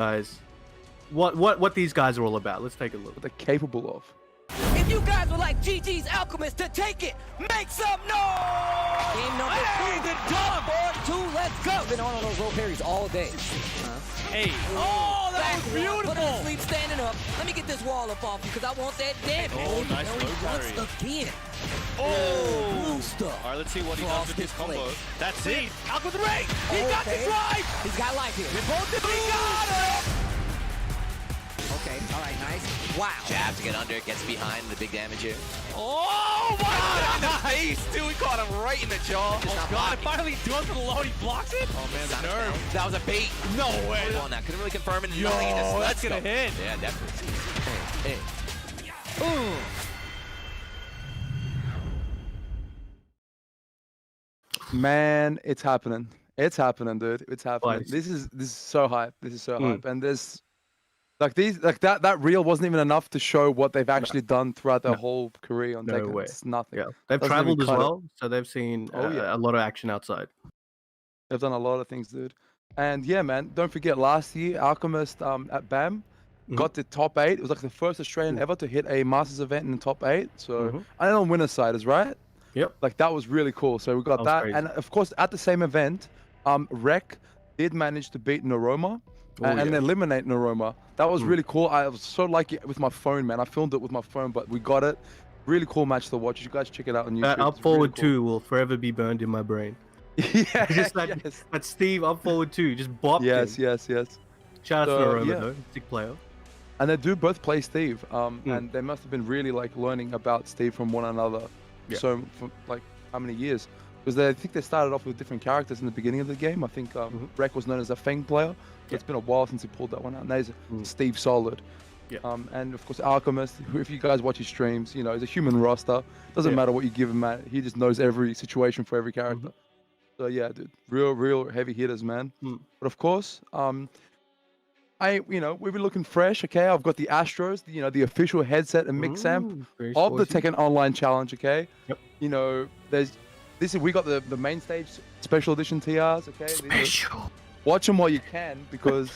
guys what these guys are all about. Let's take a look. What they're capable of. If you guys would like GG's Alchemist to take it, make some noise! Game number 2, the dog board 2, let's go! Been on those roll parries all day. Hey. Oh, that was beautiful! Put him to sleep standing up. Let me get this wall up off you because I want that damage. Oh, nice no, low he parry. wants again. Oh! Blue stuff. All right, let's see what he does with his combo. That's it. Out with the ring! He got the drive! He's got life here. They both did. He got it! Okay, all right, nice. Wow. Jab to get under, gets behind the big damage here. Oh my god! Nice! Dude, we caught him right in the jaw. Just Oh not god, blocking. it finally does the low, he blocks it? Oh man, the nerve. That was a bait. No way. Well, now couldn't really confirm it. Yo, Nothing, just, that's let's gonna go. hit. Yeah, definitely. Man, it's happening. It's happening, dude. It's happening. Nice. This is so hype. This is so hype. And there's like that reel wasn't even enough to show what they've actually done throughout their whole career on No Tekken. way. It's nothing. Yeah, they've Doesn't even traveled as cut it. well, so they've seen a lot of action outside. They've done a lot of things, dude. And yeah, man, don't forget last year, Alchemist at BAM got to top 8. It was like the first Australian ever to hit a Masters event in the top 8. So I don't know winner's side is right. Yep. Like that was really cool. So we got That was that. crazy. And of course, at the same event, Reck did manage to beat Naroma and eliminate Naroma. That was really cool. I was so lucky with my phone, man. I filmed it with my phone, but we got it. Really cool match to watch. You guys check it out on YouTube. That up It's forward really 2 will forever be burned in my brain. cool. Yeah, Just that, yes. that Steve up forward 2 just bopped Yes, him. yes. Shout out So, to Naroma yeah. though, sick player. And they do both play Steve. And they must have been really like learning about Steve from one another. Yeah. So for like how many years? Because I think they started off with different characters in the beginning of the game. I think Reck was known as a Feng player. So it's been a while since he pulled that one out. Now he's Steve Solid. Yeah. And of course Alchemist, who, if you guys watch his streams, you know, he's a human roster. Doesn't matter what you give him, man. He just knows every situation for every character. So yeah, dude, real heavy hitters, man. But of course, we've been looking fresh. Okay, I've got the Astros, the official headset and mix amp very of the sporty. Tekken Online Challenge. Okay. Yep. You know, we got the main stage special edition TRs. Okay. Special. Watch them while you can because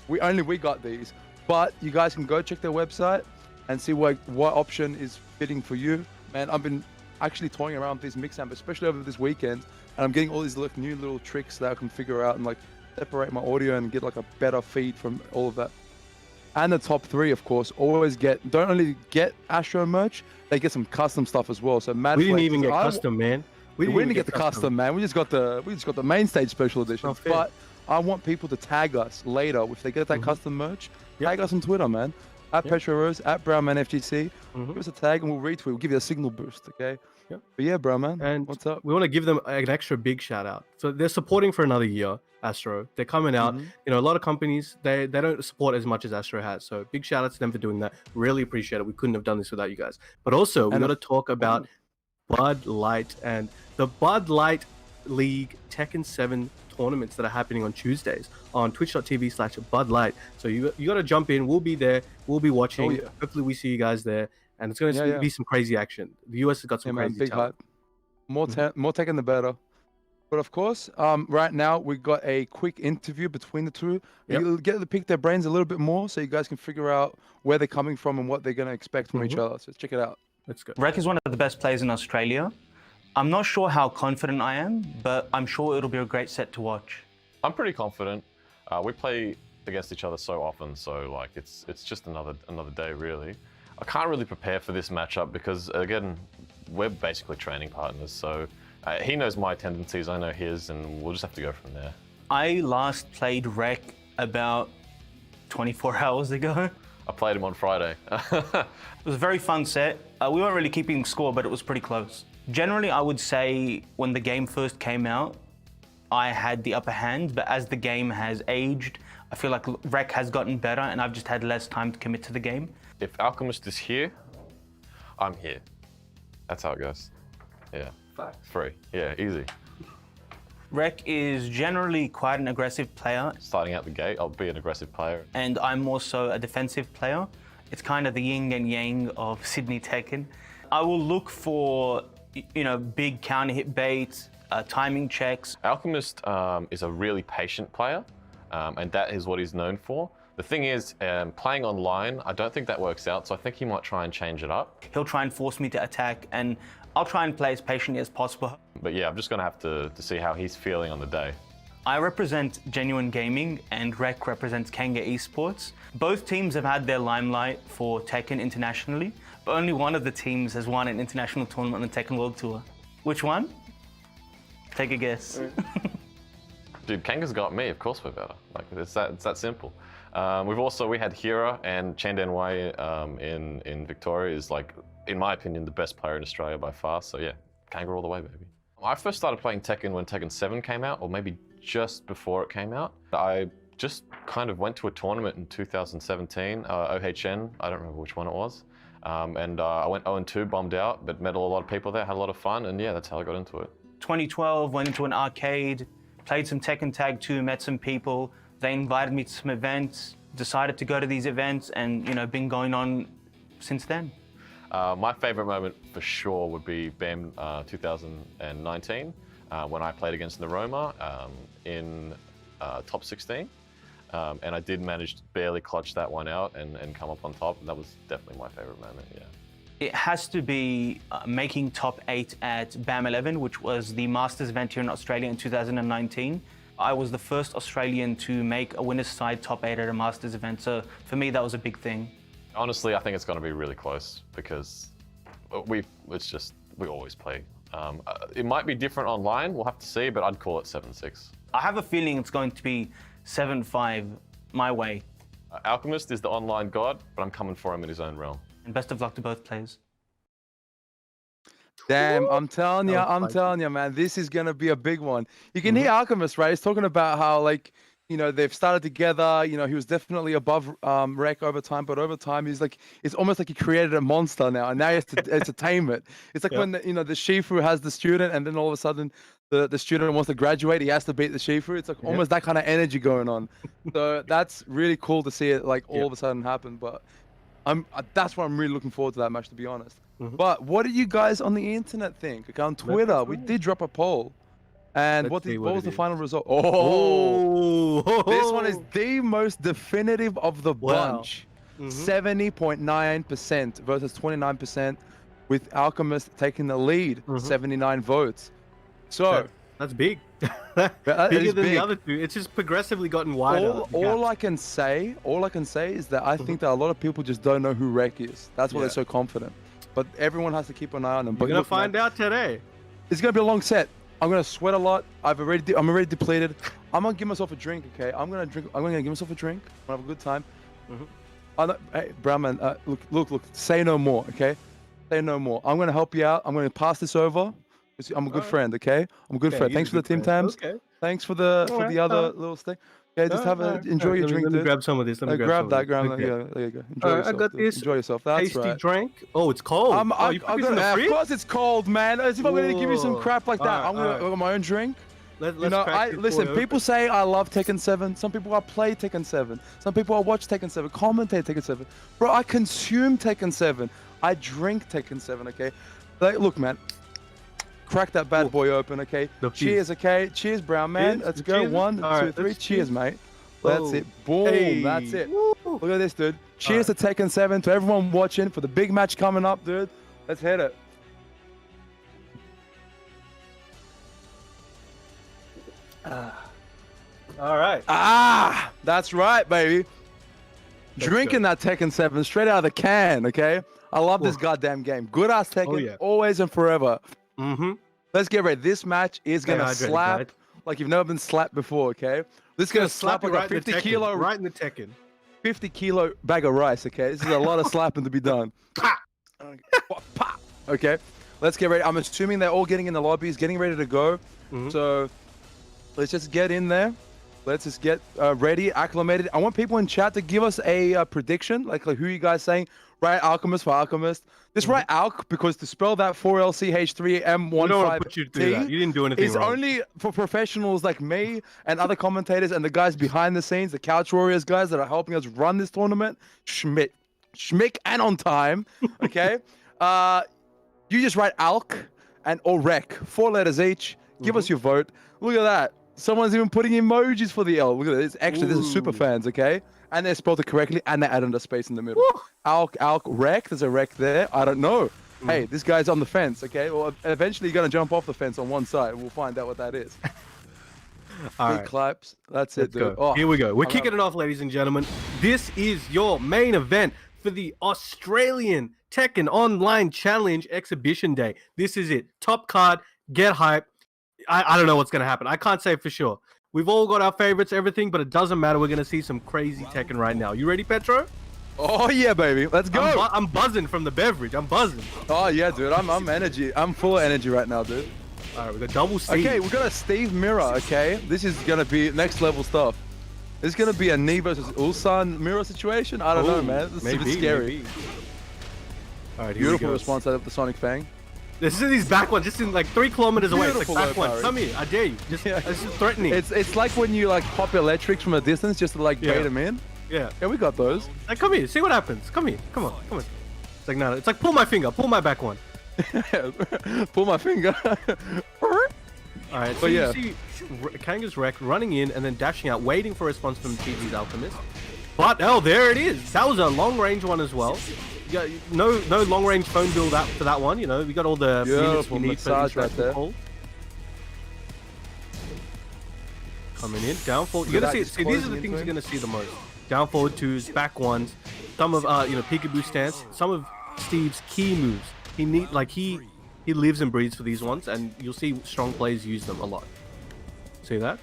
we got these. But you guys can go check their website and see what option is fitting for you. Man, I've been actually toying around with this mix amp, especially over this weekend, and I'm getting all these new little tricks that I can figure out and like separate my audio and get like a better feed from all of that. And the top 3, of course, don't only get Astro merch, they get some custom stuff as well. So Mad We didn't Flex even is- get custom, man. we didn't get the custom, man. We just got the main stage special edition. Not fair. But I want people to tag us later if they get that custom merch. Tag us on Twitter, man. At Petro Rose, at BrownManFGC. Give us a tag and we'll retweet. We'll give you a signal boost, okay? Yep. But yeah, bro, man. And what's up? we want to give them an extra big shout out. So they're supporting for another year, Astro. They're coming out. You know, a lot of companies they don't support as much as Astro has. So big shout out to them for doing that. Really appreciate it. We couldn't have done this without you guys. But also we got to talk about Bud Light and the Bud Light League Tekken 7 tournaments that are happening on Tuesdays on twitch.tv/budlight. So you got to jump in. We'll be there. We'll be watching. Hopefully we see you guys there. And it's going to be some crazy action. The US has got some crazy big talent. hype. More Tekken the better. But of course, right now we got a quick interview between the two. You'll get to pick their brains a little bit more so you guys can figure out where they're coming from and what they're going to expect from each other. So let's check it out. Let's go. Reck is one of the best players in Australia. I'm not sure how confident I am, but I'm sure it'll be a great set to watch. I'm pretty confident. We play against each other so often, so like it's just another day really. I can't really prepare for this matchup because again, we're basically training partners. So he knows my tendencies, I know his, and we'll just have to go from there. I last played Reck about 24 hours ago. I played him on Friday. It was a very fun set. We weren't really keeping score, but it was pretty close. Generally, I would say when the game first came out, I had the upper hand, but as the game has aged, I feel like Reck has gotten better and I've just had less time to commit to the game. If Alchemist is here, I'm here. That's how it goes. Yeah. Free. Yeah, easy. Reck is generally quite an aggressive player. Starting out the gate, I'll be an aggressive player. And I'm more so a defensive player. It's kind of the yin and yang of Sydney Tekken. I will look for, big counter hit baits, timing checks. Alchemist is a really patient player. and that is what he's known for. The thing is, playing online, I don't think that works out, so I think he might try and change it up. He'll try and force me to attack, and I'll try and play as patiently as possible. But yeah, I'm just gonna have to see how he's feeling on the day. I represent Genuine Gaming and Reck represents Kanga Esports. Both teams have had their limelight for Tekken internationally, but only one of the teams has won an international tournament on the Tekken World Tour. Which one? Take a guess. Dude, Kanga's got me, of course we're better. Like, it's that simple. We had Hira and Chandan Wai in Victoria is, like, in my opinion, the best player in Australia by far. So yeah, Kanga all the way, baby. I first started playing Tekken when Tekken 7 came out, or maybe just before it came out. I just kind of went to a tournament in 2017, OHN, I don't remember which one it was. I went 0-2, bombed out, but met a lot of people there, had a lot of fun, and yeah, that's how I got into it. 2012, went into an arcade, played some Tekken Tag 2, met some people. They invited me to some events, decided to go to these events, and been going on since then. My favorite moment for sure would be BAM 2019 when I played against Naroma in top 16. And I did manage to barely clutch that one out and come up on top. That was definitely my favorite moment, yeah. It has to be making top 8 at BAM 11, which was the Masters event here in Australia in 2019. I was the first Australian to make a winner's side top 8 at a Masters event, so for me that was a big thing. Honestly, I think it's going to be really close because we always play. It might be different online, we'll have to see, but I'd call it 7-6. I have a feeling it's going to be 7-5 my way. Alchemist is the online god, but I'm coming for him in his own realm. And best of luck to both players. Damn, I'm telling you, man, this is gonna be a big one. You can hear Alchemist, right? He's talking about how, like, they've started together. He was definitely above Reck over time, but over time he's like, it's almost like he created a monster now, and now he has to tame it. It's like when the Shifu has the student, and then all of a sudden the student wants to graduate, he has to beat the Shifu. It's like almost that kind of energy going on. So that's really cool to see it like all of a sudden happen. But that's why I'm really looking forward to that match, to be honest. But what do you guys on the internet think? Like on Twitter, we did drop a poll. And what was the final result? Oh, this one is the most definitive of the bunch. 70.9% versus 29%, with Alchemist taking the lead, 79 votes. So that's big. That Bigger than the other two. It's just progressively gotten wider. All I can say is that I think that a lot of people just don't know who Reck is. That's why they're so confident. But everyone has to keep an eye on them. We're gonna find out today. It's gonna be a long set. I'm gonna sweat a lot. I'm already depleted. I'm gonna give myself a drink, okay? I'm gonna give myself a drink. I'm gonna have a good time. Hey, brown man, look. Say no more, okay? Say no more. I'm gonna help you out. I'm gonna pass this over. I'm a good friend, okay? I'm a good friend. Thanks for the team times. Thanks for the other little thing. Okay, just enjoy your drink, Let me grab some of this. Let me grab that. Yeah, there you go. Enjoy yourself. I got this. Enjoy yourself. That's tasty drink. Oh, it's cold. Of course it's cold, man. As if I'm gonna give you some crap like that. I'm gonna get my own drink. Listen, people say I love Tekken 7. Some people I play Tekken 7. Some people I watch Tekken 7, commentate Tekken 7. Bro, I consume Tekken 7. I drink Tekken 7, okay? Like, look, man. Crack that bad boy open, okay? Cheers, okay? Cheers, brown man. Let's go. 1, 2, 3. Cheers, mate. That's it. Boom. Hey. That's it. Look at this, dude. Cheers to Tekken 7, to everyone watching for the big match coming up, dude. Let's hit it. All right. That's right, baby. Drinking that Tekken 7 straight out of the can, okay? I love this goddamn game. Good ass Tekken, always and forever. Let's get ready. This match is gonna slap like you've never been slapped before, okay? This is gonna slap like a 50 kilo right in the Tekken. 50 kilo bag of rice, okay? This is a lot of slapping to be done. Okay, let's get ready. I'm assuming they're all getting in the lobbies, getting ready to go. So let's just get in there. Let's just get ready, acclimated. I want people in chat to give us a prediction, like who you guys saying. Right, Alchemist for Alchemist. Just write Alch, because to spell that 4lch3m15t you didn't do anything is wrong. Only for professionals like me and other commentators and the guys behind the scenes, the Couch Warriors guys that are helping us run this tournament. Schmick and on time, okay? You just write Alch or Reck, 4 letters each. Give us your vote. Look at that. Someone's even putting emojis for the L. Look at this. Actually, this is super fans, okay? And they spelled it correctly, and they added a space in the middle. Alk, Reck. There's a Reck there. I don't know. Hey, this guy's on the fence, okay? Well, eventually you're going to jump off the fence on one side. We'll find out what that is. All Big right. claps. That's it, Let's dude. go. Oh, Here we go. We're I kicking love it off, ladies and gentlemen. This is your main event for the Australian Tekken Online Challenge Exhibition Day. This is it. Top card. Get hype. I don't know what's going to happen. I can't say for sure. We've all got our favorites, everything, but it doesn't matter. We're going to see some crazy Tekken right now. You ready, Petro? Oh, yeah, baby. Let's go. I'm buzzing from the beverage. I'm buzzing. Oh, yeah, dude. I'm energy. I'm full of energy right now, dude. All right, we got double C. Okay, we got a Steve Mirror, okay? This is going to be next level stuff. It's going to be a Knee versus Ulsan Mirror situation. I don't know, man. This is a bit scary. Maybe. All right, here Beautiful we go. response out of the Sonic Fang. This is his back one, just in like 3 kilometers away. It's like Beautiful back low one. power. Come here, I dare you. Just, this is threatening. It's like when you like pop electrics from a distance just to like bait them in. Yeah. Yeah, we got those. Like, come here, see what happens. Come here, come on, come on. It's like, no, it's like pull my finger, pull my back one. Pull my finger. All right, so But you yeah. see Kanga's Reck running in and then dashing out, waiting for a response from GG's Alchemist. But, oh, there it is. That was a long-range one as well. Yeah, no long-range phone build up for that one. You know, we got all the units we Beautiful need for massage right interactive there. call. Coming in, down forward. Look You're at gonna that, see just these are closing the in things for you're him. gonna see the most. Down forward twos, back ones, some of peekaboo stance, some of Steve's key moves. He lives and breathes for these ones, and you'll see strong players use them a lot. See that?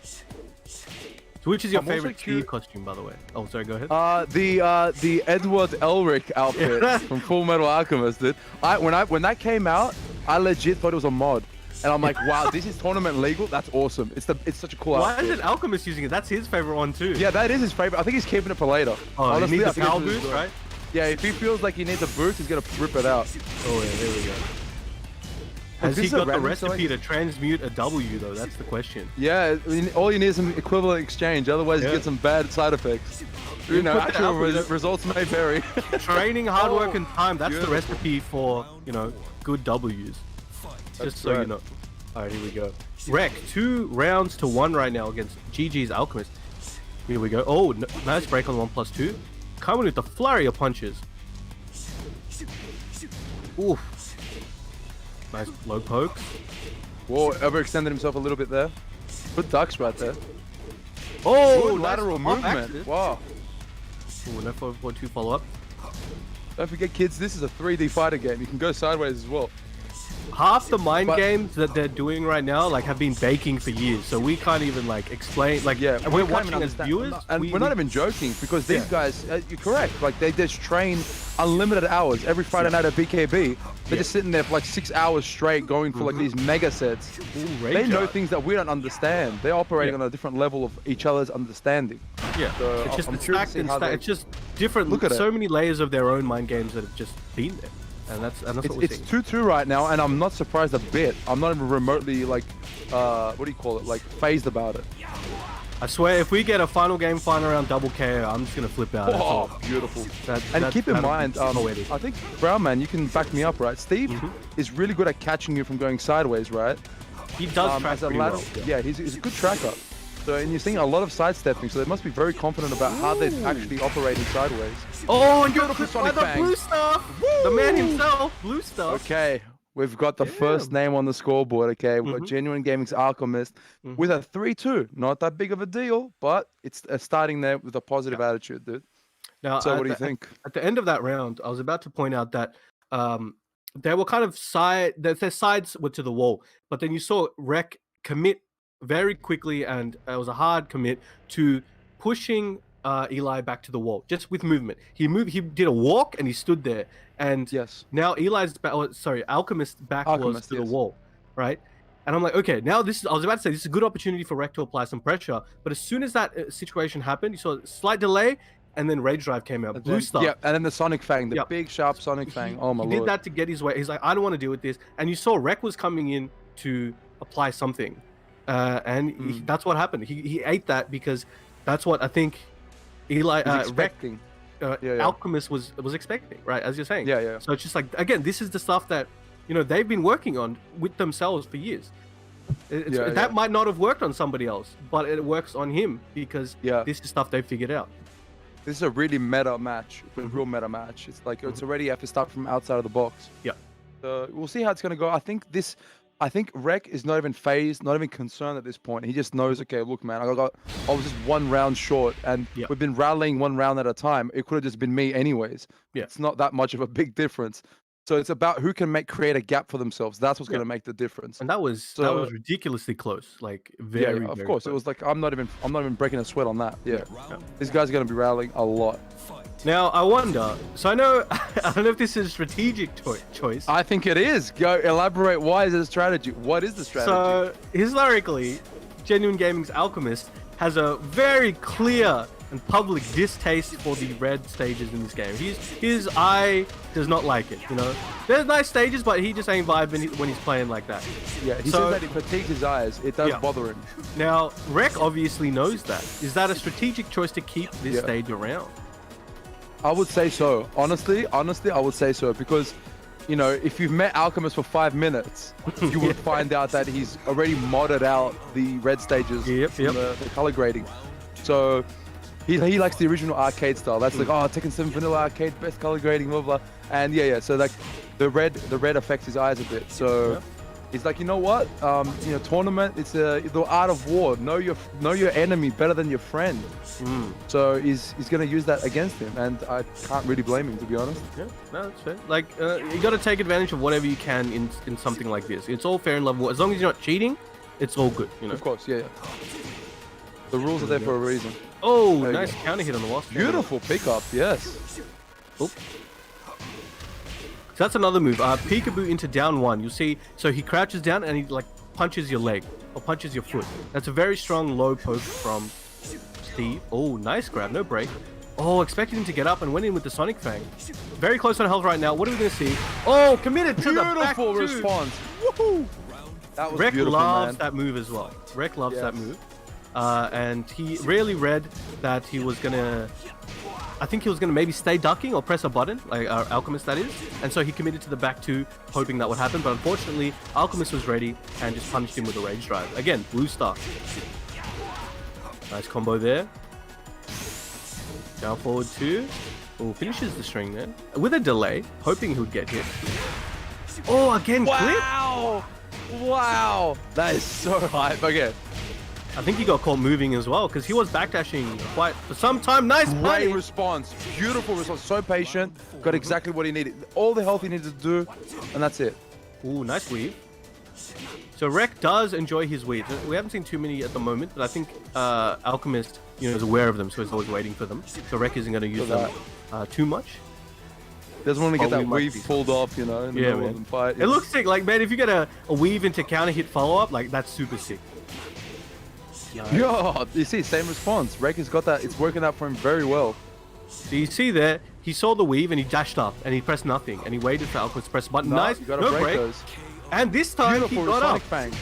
So which is your I'm also favorite Steve costume, by the way? Oh, sorry, go ahead. The Edward Elric outfit from Full Metal Alchemist, dude. When that came out, I legit thought it was a mod. And I'm like, wow, this is tournament legal. That's awesome. It's such a cool Why outfit. isn't Alchemist using it? That's his favorite one too. Yeah, that is his favorite. I think he's keeping it for later. Oh, Honestly, he I needs the think power it's his boost, goal. right? Yeah, if he feels like he needs a boost, he's gonna rip it out. Oh yeah, there we go. Has this he is a got the random recipe to transmute a W though? That's the question. Yeah, I mean, all you need is some equivalent exchange. Otherwise, you get some bad side effects. You know, put that actual out with it. results may vary. Training, hard work, Oh, and time. That's the beautiful. recipe for, good W's. Just so you right. know. All right, here we go. Reck, 2 rounds to 1 right now against GG's Alchemist. Here we go. Oh, nice break on 1+2. Coming with the flurry of punches. Oof. Nice low pokes. Whoa, overextended himself a little bit there. Good ducks right there. Oh, Good nice lateral off movement. axis. Wow. Ooh, no 4-4-2 follow up. Don't forget, kids, this is a 3D fighter game. You can go sideways as well. Half the mind But- games that they're doing right now have been baking for years, so we can't even explain Yeah, and we we're can't watching even as understand- viewers, and we're not even joking because these Yeah. guys, you're correct. Like they just train unlimited hours every Friday night at BKB. They're just sitting there for like 6 hours straight, going for like these mega sets. They know things that we don't understand. They're operating on a different level of each other's understanding. Yeah, So it's just I'm it's curious to stacked see and how stacked. they- It's just different. Look at so it. many layers of their own mind games that have just been there, and that's what we're It's seeing. 2-2 right now, and I'm not surprised a bit. I'm not even remotely what do you call it, phased about it. I swear, if we get a final game, final round double KO, I'm just gonna flip out. That's all. Oh, beautiful. That- And that- keep in that'll be mind, poetic. I think Brown Man, you can back me up, right? Steve Mm-hmm. is really good at catching you from going sideways, right? He does track As a pretty lateral, well. yeah, he's a good tracker. So, and you're seeing a lot of sidestepping, so they must be very confident about how they're actually operating sideways. Oh, and you're Beautiful clipped by Sonic the Bang. blue stuff. The man himself, blue stuff. Okay, we've got the first name on the scoreboard, okay? We've got Genuine Gaming's Alchemist with a 3-2. Not that big of a deal, but it's starting there with a positive attitude, dude. Now, So at what do you the- think? At the end of that round, I was about to point out that they were kind of their sides were to the wall, but then you saw Reck commit very quickly, and it was a hard commit to pushing Eli back to the wall just with movement. He did a walk, and he stood there, and Yes. now Alchemist's back was Alchemist, to yes. the wall, right? And I'm like, okay, now I was about to say this is a good opportunity for Reck to apply some pressure, but as soon as that situation happened, you saw a slight delay, and then Rage Drive came out, blue stuff. Yeah, and then the Sonic Fang, the Yep. big sharp Sonic Fang. Oh my He lord. did that to get his way. He's like, I don't want to deal with this. And you saw Reck was coming in to apply something, and that's what happened. He ate that because that's what I think Eli He's Reck, expecting. Yeah. Alchemist was expecting, right? As you're saying. Yeah, yeah. So it's just like, again, this is the stuff that they've been working on with themselves for years. That might not have worked on somebody else, but it works on him because this is stuff they figured out. This is a really meta match, a real meta match. It's like it's already have to start from outside of the box. Yeah. So we'll see how it's gonna go. I think Reck is not even phased, not even concerned at this point. He just knows, okay, look, man, I was just 1 round short, and we've been rallying 1 round at a time. It could have just been me anyways. Yeah. It's not that much of a big difference. So it's about who can create a gap for themselves. That's what's going to make the difference. And that was ridiculously close, like very. Of very course, close. it was like I'm not even breaking a sweat on that. Yeah, these guys are going to be rallying a lot. Now I wonder. So I don't know if this is a strategic choice. I think it is. Go elaborate. Why is it a strategy? What is the strategy? So historically, Genuine Gaming's Alchemist has a very clear and public distaste for the red stages in this game. His eye does not like it. You know, there's nice stages, but he just ain't vibing when he's playing like that. Yeah, he says that it fatigues his eyes. It does bother him. Now, Reck obviously knows that. Is that a strategic choice to keep this stage around? I would say so. Honestly, I would say so because, you know, if you've met Alchemist for 5 minutes, you would find out that he's already modded out the red stages from the color grading. So he likes the original arcade style. That's like, oh, Tekken 7 vanilla arcade, best color grading, blah blah. And so like the red affects his eyes a bit. So he's like, you know what? You know, tournament. It's the art of war. Know your enemy better than your friend. So he's gonna use that against him, and I can't really blame him, to be honest. Yeah, no, that's fair. Like you got to take advantage of whatever you can in something like this. It's all fair and level. As long as you're not cheating, it's all good. You know. Of course, yeah. The rules are there for a reason. Oh, nice counter hit on the wasp. Beautiful pickup, yes. Oh. So that's another move. Peekaboo into down 1. You see, so he crouches down and he like punches your leg or punches your foot. That's a very strong low poke from Steve. Oh, nice grab, no break. Oh, expected him to get up and went in with the Sonic Fang. Very close on health right now. What are we going to see? Oh, committed to the back two. Beautiful response. Woohoo! That was Reck beautiful, loves man. that move as well. Reck loves that move. And he really read that he was gonna, I think he was gonna maybe stay ducking or press a button, like Alchemist that is, and so he committed to the back 2, hoping that would happen, but unfortunately, Alchemist was ready and just punished him with a Rage Drive. Again, blue star. Nice combo there. Down forward 2. Oh, finishes the string there. With a delay, hoping he would get hit. Oh, again, wow! Wow! That is so hype. Okay. I think he got caught moving as well because he was backdashing quite for some time. Nice Great play. response. Beautiful response. So patient. Got exactly what he needed. All the health he needed to do, and that's it. Ooh, nice weave. So Reck does enjoy his weaves. We haven't seen too many at the moment, but I think Alchemist, you know, is aware of them, so he's always waiting for them. So Reck isn't going to use them too much. Doesn't want to get that weave pulled off, you know, in the middle of the fight. It looks sick. Like, man, if you get a weave into counter hit follow up, like that's super sick. Yo, you see, same response. Reck has got that. It's working out for him very well. So you see there, he saw the weave and he dashed up and he pressed nothing and he waited for Alchemist to press a button. Nice, no break. Those. And this time Beautiful he got Sonic up. Fang.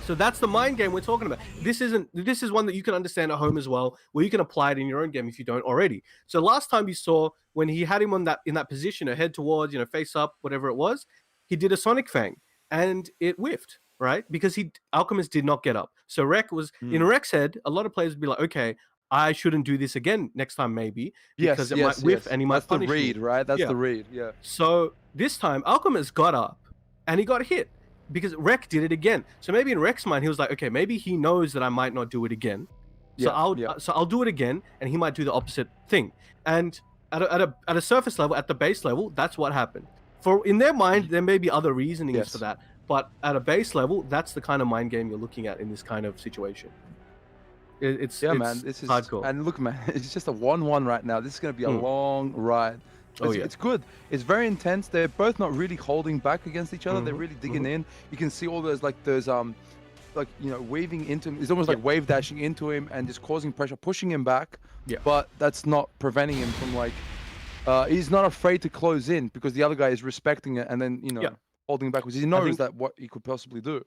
So that's the mind game we're talking about. This is one that you can understand at home as well, where you can apply it in your own game if you don't already. So last time you saw when he had him on in that position, head towards, you know, face up, whatever it was, he did a Sonic Fang and it whiffed. Right? Because Alchemist did not get up. So Reck was in Reck's head, a lot of players would be like, okay, I shouldn't do this again next time maybe. Because it might whiff and he might punish me. That's the read, right? That's the read, yeah. So this time Alchemist got up and he got hit because Reck did it again. So maybe in Reck's mind he was like, okay, maybe he knows that I might not do it again. So I'll do it again and he might do the opposite thing. And at a surface level, at the base level, that's what happened. For in their mind, there may be other reasonings for that. But at a base level, that's the kind of mind game you're looking at in this kind of situation. It's man. This is hardcore. And look, man, it's just a 1-1 right now. This is going to be a long ride. It's good. It's very intense. They're both not really holding back against each other. They're really digging in. You can see all those like you know, waving into him. It's almost like wave dashing into him and just causing pressure, pushing him back. Yeah. But that's not preventing him from like. He's not afraid to close in because the other guy is respecting it and then you know. Yeah. Holding back because he knows that what he could possibly do.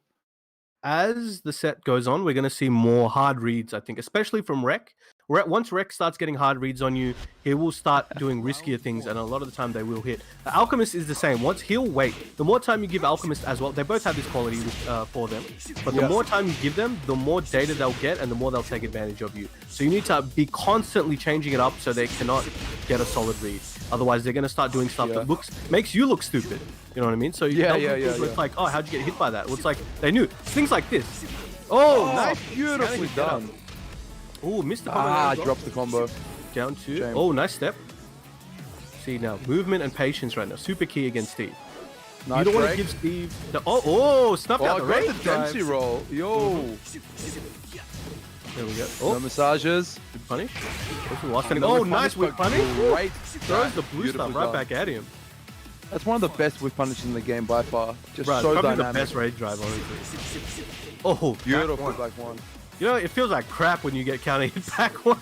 As the set goes on, we're going to see more hard reads, I think, especially from Reck, Once Reck starts getting hard reads on you, he will start doing riskier things, and a lot of the time they will hit. Alchemist is the same. Once he'll wait, the more time you give Alchemist as well, they both have this quality for them, but the more time you give them, the more data they'll get, and the more they'll take advantage of you. So you need to be constantly changing it up so they cannot get a solid read. Otherwise, they're going to start doing stuff that makes you look stupid. You know what I mean? So it's like, oh, how'd you get hit by that? Well, it's like they knew things like this. Oh, nice, beautifully done. Oh, missed the combo. Dropped the combo. Down two. Oh, nice step. See now, movement and patience right now. Super key against Steve. Nice you don't want break. to give Steve the snuffed out the got range. the Dempsey roll. Yo. There we go. No massages. Good punish. Oh, nice whip punish. Right. Throws the blue stuff right back at him. That's one of the best whip punishes in the game by far. Just Right, so probably dynamic. the best raid drive, honestly. Oh, Beautiful back one. You know, it feels like crap when you get counter hit back one.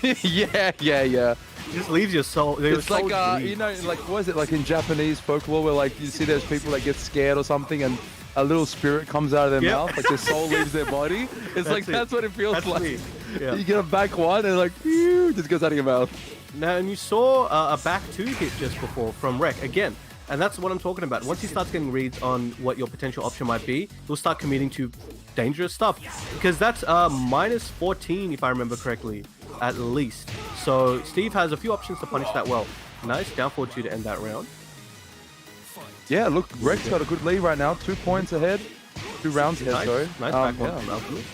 yeah. It just leaves your soul. It's like, you know, like, what is it, like in Japanese folklore where, like, you see those people that get scared or something and a little spirit comes out of their mouth, like their soul leaves their body? It's that's what it feels like. Yeah. You get a back one and, like, phew, just goes out of your mouth. Now, and you saw a back two hit just before from Reck again. And that's what I'm talking about. Once he starts getting reads on what your potential option might be, he'll start committing to dangerous stuff. Because that's minus 14, if I remember correctly, at least. So Steve has a few options to punish that well. Nice, down 4-2 to end that round. Yeah, look, Reck's got a good lead right now. 2 points ahead. 2 rounds ahead, sorry. Nice back one from Alchemist.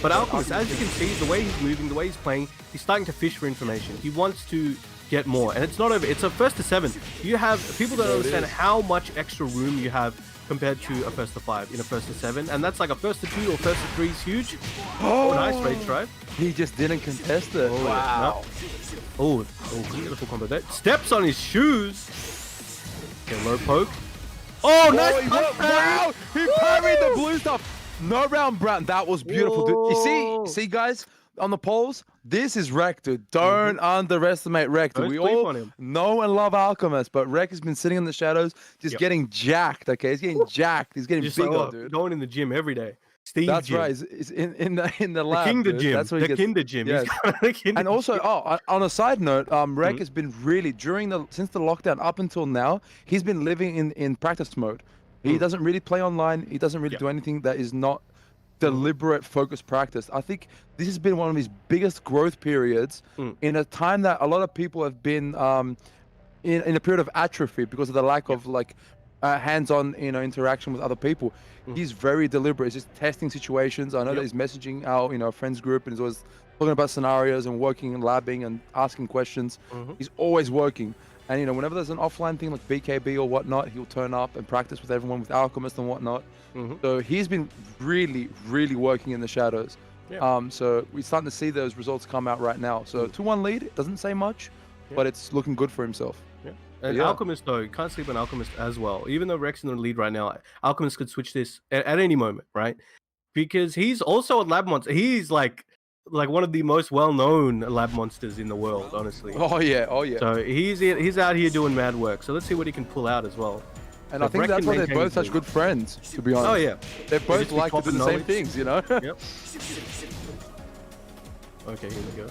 But Alchemist, as you can see, the way he's moving, the way he's playing, he's starting to fish for information. He wants to get more, and it's not over. It's a first to 7. You have people don't understand how much extra room you have compared to a first to 5 in a first to 7, and that's like a first to 2 or first to 3 is huge. Oh, nice rage drive. He just didn't contest it. Oh, wow. Oh, couldn't get a full combo there. Steps on his shoes. Okay, low poke. Oh, nice. Wow, he parried the blue stuff. No round brown. That was beautiful, dude. You see, guys, on the polls, this is Reck, dude. Don't underestimate Reck, dude. We all know and love Alchemist, but Reck has been sitting in the shadows, just getting jacked. Okay, he's getting jacked. He's getting bigger, dude. Going in the gym every day. Steve That's gym. right. He's in the lab. The Kinder dude. gym. That's where he gets, Kinder gym. Yes. And also, on a side note, Reck has been really since the lockdown up until now, he's been living in practice mode. He doesn't really play online. He doesn't really do anything that is not deliberate, focused practice. I think this has been one of his biggest growth periods in a time that a lot of people have been in a period of atrophy because of the lack of like hands-on interaction with other people. He's very deliberate. He's just testing situations. I know that he's messaging our friends group and he's always talking about scenarios and working and labbing and asking questions. He's always working. And whenever there's an offline thing like BKB or whatnot, he'll turn up and practice with everyone, with Alchemist and whatnot. So he's been really, really working in the shadows. So we're starting to see those results come out right now. So 2-1 lead, it doesn't say much, but it's looking good for himself. And Alchemist, though, you can't sleep on Alchemist as well. Even though Reck's in the lead right now, Alchemist could switch this at any moment, right? Because he's also a lab monster. He's like one of the most well-known lab monsters in the world, honestly. Oh yeah. So he's out here doing mad work. So let's see what he can pull out as well. And I think that's why they're both such good friends, to be honest. Oh yeah. They both like to do the same things, Yep. Okay, here we go.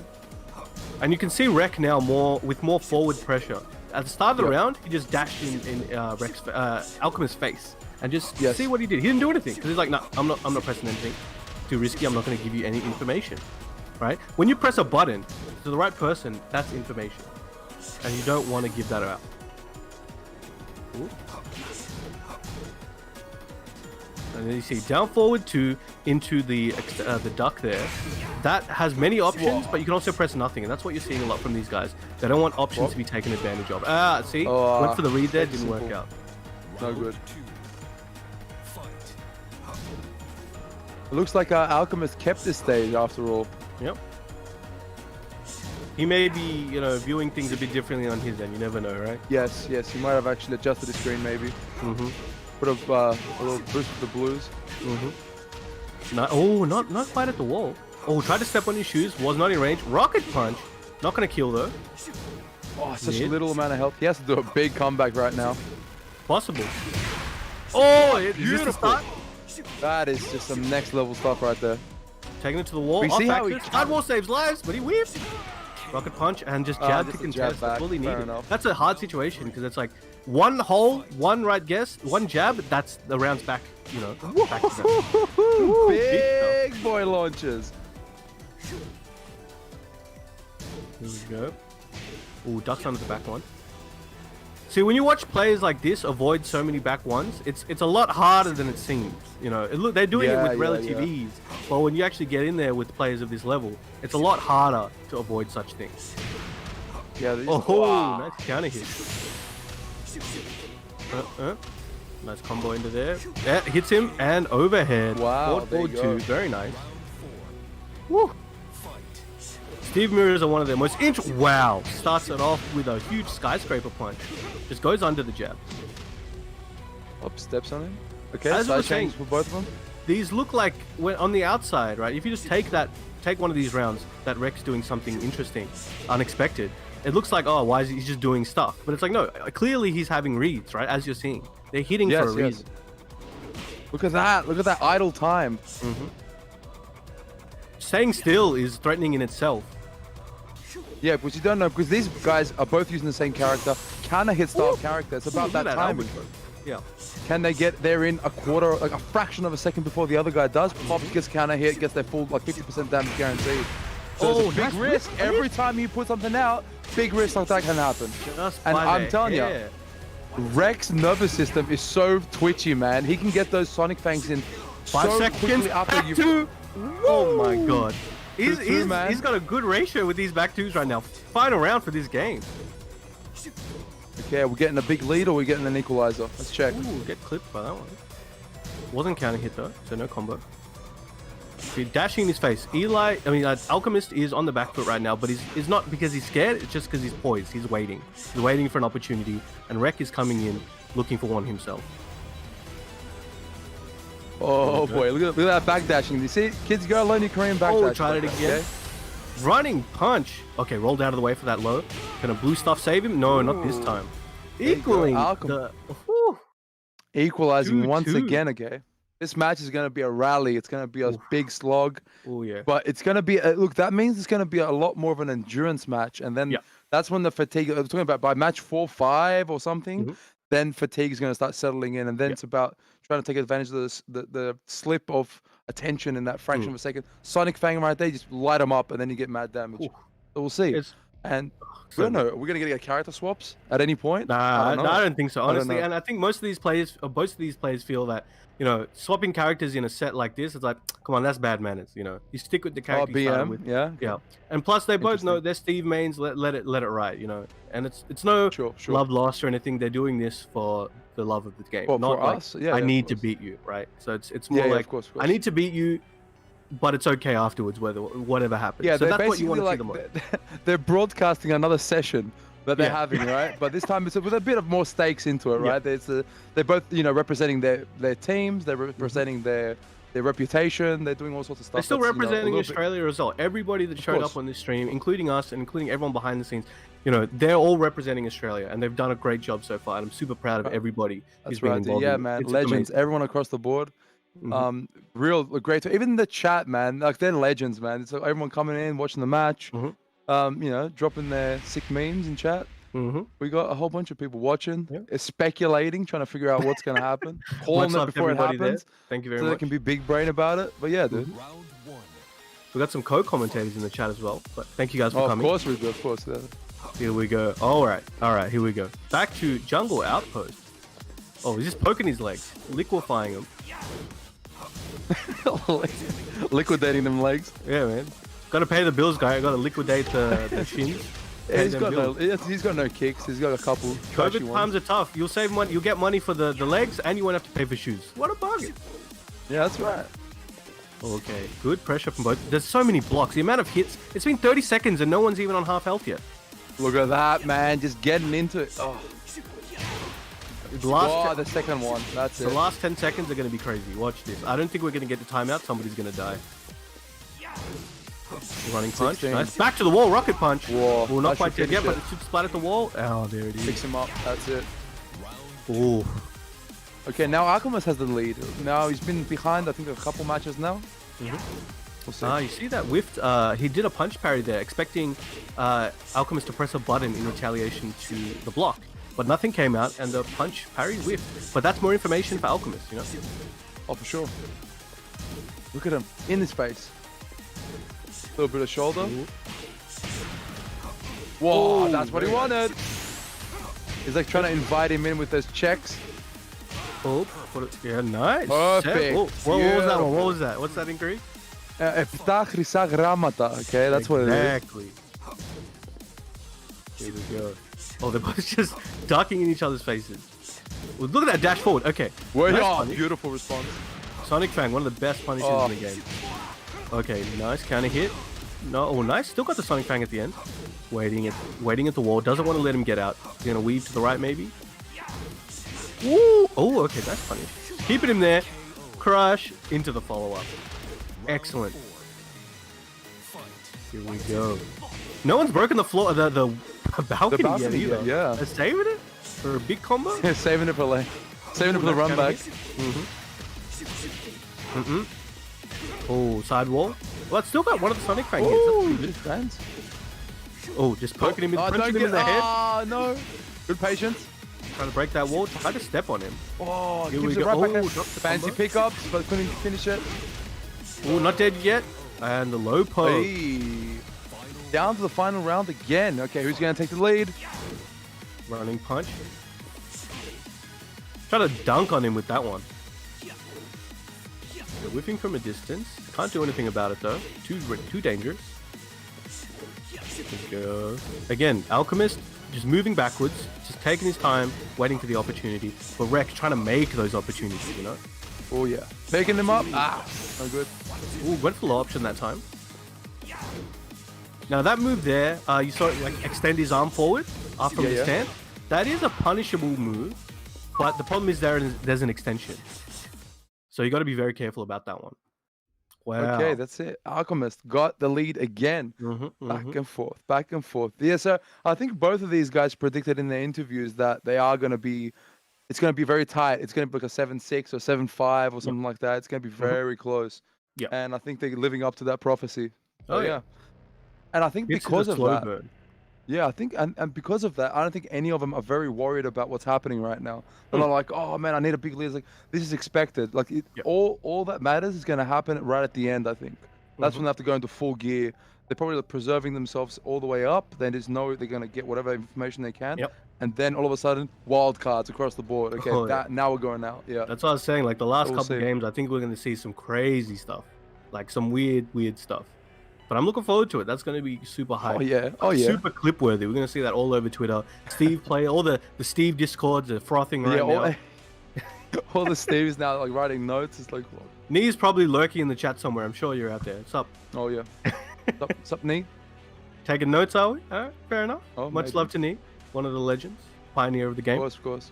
And you can see Reck now with more forward pressure. At the start of the round, he just dashed in Alchemist's face and just see what he did. He didn't do anything because he's like, no, I'm not pressing anything. Too risky. I'm not going to give you any information. Right? When you press a button to the right person, that's information, and you don't want to give that out. Ooh. And then you see down forward 2 into the duck there. That has many options, but you can also press nothing, and that's what you're seeing a lot from these guys. They don't want options to be taken advantage of. See? Went for the read there, didn't work out. No good. It looks like Alchemist kept this stage after all. Yep. He may be, viewing things a bit differently on his end. You never know, right? Yes. He might have actually adjusted the screen, maybe. Put up a little boost with the blues. Not quite at the wall. Oh, tried to step on his shoes. Was not in range. Rocket punch. Not gonna kill though. Oh, such a little amount of health. He has to do a big comeback right now. Possible. Oh, beautiful. That is just some next level stuff right there. Taking it to the wall. We Off see how he axis. Hard wall saves lives, but he weaves. Rocket punch and just jab to just a contest. jab back. That's all he Fair needed. enough. That's a hard situation because it's like one hole, one right guess, one jab. That's the round's back. You know, back to back. Ooh, Big boy launches. Here we go. Ooh, ducks under the back one. See, when you watch players like this avoid so many back ones, it's a lot harder than it seems. You know, look, they're doing it with relative ease. But when you actually get in there with players of this level, it's a lot harder to avoid such things. Yeah. Oh, nice counter hit. Nice combo into there. Yeah, hits him and overhead. Wow, Forward, there you forward go. two. Very nice. Woo. Steve Mirrors are one of the most wow. Starts it off with a huge skyscraper punch. Just goes under the jab. Up steps on him. Okay, As I side was saying, change for both of them. These look like when on the outside, right? If you just take one of these rounds, that Reck's doing something interesting, unexpected. It looks like, oh, why is he just doing stuff? But it's like, no, clearly he's having reads, right? As you're seeing, they're hitting for a reason. Look at that! Look at that idle time. Staying still is threatening in itself. Yeah, because you don't know, because these guys are both using the same character, counter hit style character. It's about that timing. Yeah. Can they get there in a quarter, like a fraction of a second before the other guy does? Pops gets counter hit, gets their full like 50% damage guaranteed. So it's a big risk. Every time you put something out, big risk like that can happen. And I'm telling you, Reck's nervous system is so twitchy, man. He can get those Sonic Fangs in 5 so seconds quickly after back you. two. Oh my god. He's man. got a good ratio with these back twos right now. Final round for this game. Okay, are we getting a big lead or are we getting an equalizer? Let's check. Ooh, get clipped by that one. Wasn't counter hit though, so no combo. See, dashing in his face. Alchemist is on the back foot right now, but he's not because he's scared. It's just because he's poised. He's waiting. He's waiting for an opportunity, and Reck is coming in looking for one himself. Oh boy, look at that back dashing. You see, kids, you gotta learn your Korean back dash. Tried it again. Okay. Running punch. Okay, rolled out of the way for that low. Can a blue stuff save him? No, not this time. Equaling the... Equalizing 2-2. once again, okay? This match is going to be a rally. It's going to be a big slog. Oh, yeah. But it's going to be... look, that means it's going to be a lot more of an endurance match. And then that's when the fatigue... I'm talking about by match 4-5 or something, then fatigue is going to start settling in. And then it's about trying to take advantage of the slip of attention in that fraction of a second. Sonic Fang right there, just light them up and then you get mad damage. So we'll see. And we don't know. Are we going to get character swaps at any point? Nah, I don't think so, honestly. I And I think most of these players feel that, you know, swapping characters in a set like this, it's like, come on, that's bad manners, you know. You stick with the character you started with. Yeah. And plus, they both know they're Steve mains, let it ride, you know. And it's no love lost or anything. They're doing this for the love of the game. Well, not for like, us, I need to beat you, right? So it's more like, of course. I need to beat you, but it's okay afterwards, whatever happens. Yeah, so that's what you want to see the most. They're broadcasting another session that they're having, right? But this time it's with a bit of more stakes into it, right? They're both, you know, representing their teams, they're representing their reputation, they're doing all sorts of stuff. They're still representing Australia as well. Everybody that showed up on this stream, including us and including everyone behind the scenes, you know, they're all representing Australia, and they've done a great job so far. And I'm super proud of everybody who's been involved. Yeah, man, legends, everyone across the board. Real great. Even the chat, man, like they're legends, man. It's like everyone coming in, watching the match, you know, dropping their sick memes in chat. We got a whole bunch of people watching, speculating, trying to figure out what's going to happen, calling it before it happens. Thank you very much. So they can be big brain about it. But yeah, dude. We got some co-commentators in the chat as well. But thank you guys for coming. Of course we do. Of course. Yeah. Here we go. All right. Here we go. Back to Jungle Outpost. Oh, he's just poking his legs, liquefying them. Liquidating them legs. Yeah, man. Got to pay the bills, guy. Got to liquidate the shins. Yeah, he's got no kicks. He's got a couple. COVID times are tough. You'll save money. You'll get money for the legs, and you won't have to pay for shoes. What a bargain. Yeah, that's right. Okay, good pressure from both. There's so many blocks. The amount of hits. It's been 30 seconds, and no one's even on half health yet. Look at that, man. Just getting into it. Oh. The second one. That's it. The last 10 seconds are going to be crazy. Watch this. I don't think we're going to get the timeout. Somebody's going to die. Running punch. 16. Nice. Back to the wall. Rocket punch. Whoa. Well, not quite dead yet, but it should splat at the wall. Oh, there it is. Fix him up. That's it. Ooh. Okay, now Alchemist has the lead. Now he's been behind, I think, a couple matches now. We'll see. You see that whiffed? He did a punch parry there, expecting Alchemist to press a button in retaliation to the block. But nothing came out, and the punch parry whiffed. But that's more information for Alchemist, you know? Oh, for sure. Look at him. In his face. A little bit of shoulder. Ooh. Whoa, Ooh, that's what he very wanted. He's like trying to invite him in with those checks. Oh, yeah, nice. Perfect. Oh, what was that one? What was that? What's that in Greek? FT7. Okay, that's what it is. Exactly. Here we go. Oh, they're both just ducking in each other's faces. Well, look at that dash forward. Okay. Well, Nice yeah, punish. beautiful response. Sonic Fang, one of the best punishes in the game. Okay, nice counter hit. No, oh, nice. Still got the Sonic Fang at the end. Waiting at the wall. Doesn't want to let him get out. He's gonna weave to the right, maybe. Woo! Oh, okay, that's punish. Keeping him there. Crush into the follow-up. Excellent. Here we go. No one's broken the floor. The balcony, balcony yet either. yet, yeah. They're saving it for a big combo. Saving it for late. Saving it for the run back. Oh, side wall. Well, it's still got one of the Sonic Fang Ooh, hits. just fans. Oh, just poking him in, punching don't him in the head. Oh, no. Good patience. Trying to break that wall. Try to step on him. Oh, Here gives we it go. right back Oh, in. dropped the Fancy combo. pickups, but couldn't finish it. Oh, not dead yet. And the low poke. Hey. Down to the final round again. Okay, who's going to take the lead? Running punch. Try to dunk on him with that one. They're whipping from a distance. Can't do anything about it though. Too dangerous. Let's go. Again, Alchemist just moving backwards, just taking his time, waiting for the opportunity. But Reck trying to make those opportunities, you know? Oh, yeah. Picking him up. Ah, no good. Ooh, went for the option that time. Now that move there, you saw it like extend his arm forward after the stand. That is a punishable move, but the problem is there's an extension. So you got to be very careful about that one. Wow. Okay, that's it. Alchemist got the lead again. Back and forth, back and forth. Yeah, so I think both of these guys predicted in their interviews that they are going to be, it's going to be very tight. It's going to be like a 7-6 or 7-5 or something like that. It's going to be very close. Yeah. And I think they're living up to that prophecy. Oh, So, yeah. And I think It's because a of slow that, burn. yeah, I think, and because of that, I don't think any of them are very worried about what's happening right now. They're not like, oh man, I need a big lead. It's like, this is expected. Like, all that matters is going to happen right at the end, I think. That's when they have to go into full gear. They're probably preserving themselves all the way up. They just know they're going to get whatever information they can. And then all of a sudden, wild cards across the board. Okay, now we're going out. Yeah. That's what I was saying. Like the last We'll couple see. games, I think we're going to see some crazy stuff. Like some weird stuff. But I'm looking forward to it. That's going to be super hype. Oh, yeah. Oh, yeah. Super clip worthy. We're going to see that all over Twitter. Steve play, all the Steve Discords are frothing right now. All the Steves now like writing notes. It's like, well, Knee's probably lurking in the chat somewhere. I'm sure you're out there. What's up? oh yeah. What's up, Nee? Taking notes, are we? All right, fair enough. Oh, Much maybe. love to Nee, one of the legends, pioneer of the game. Of course.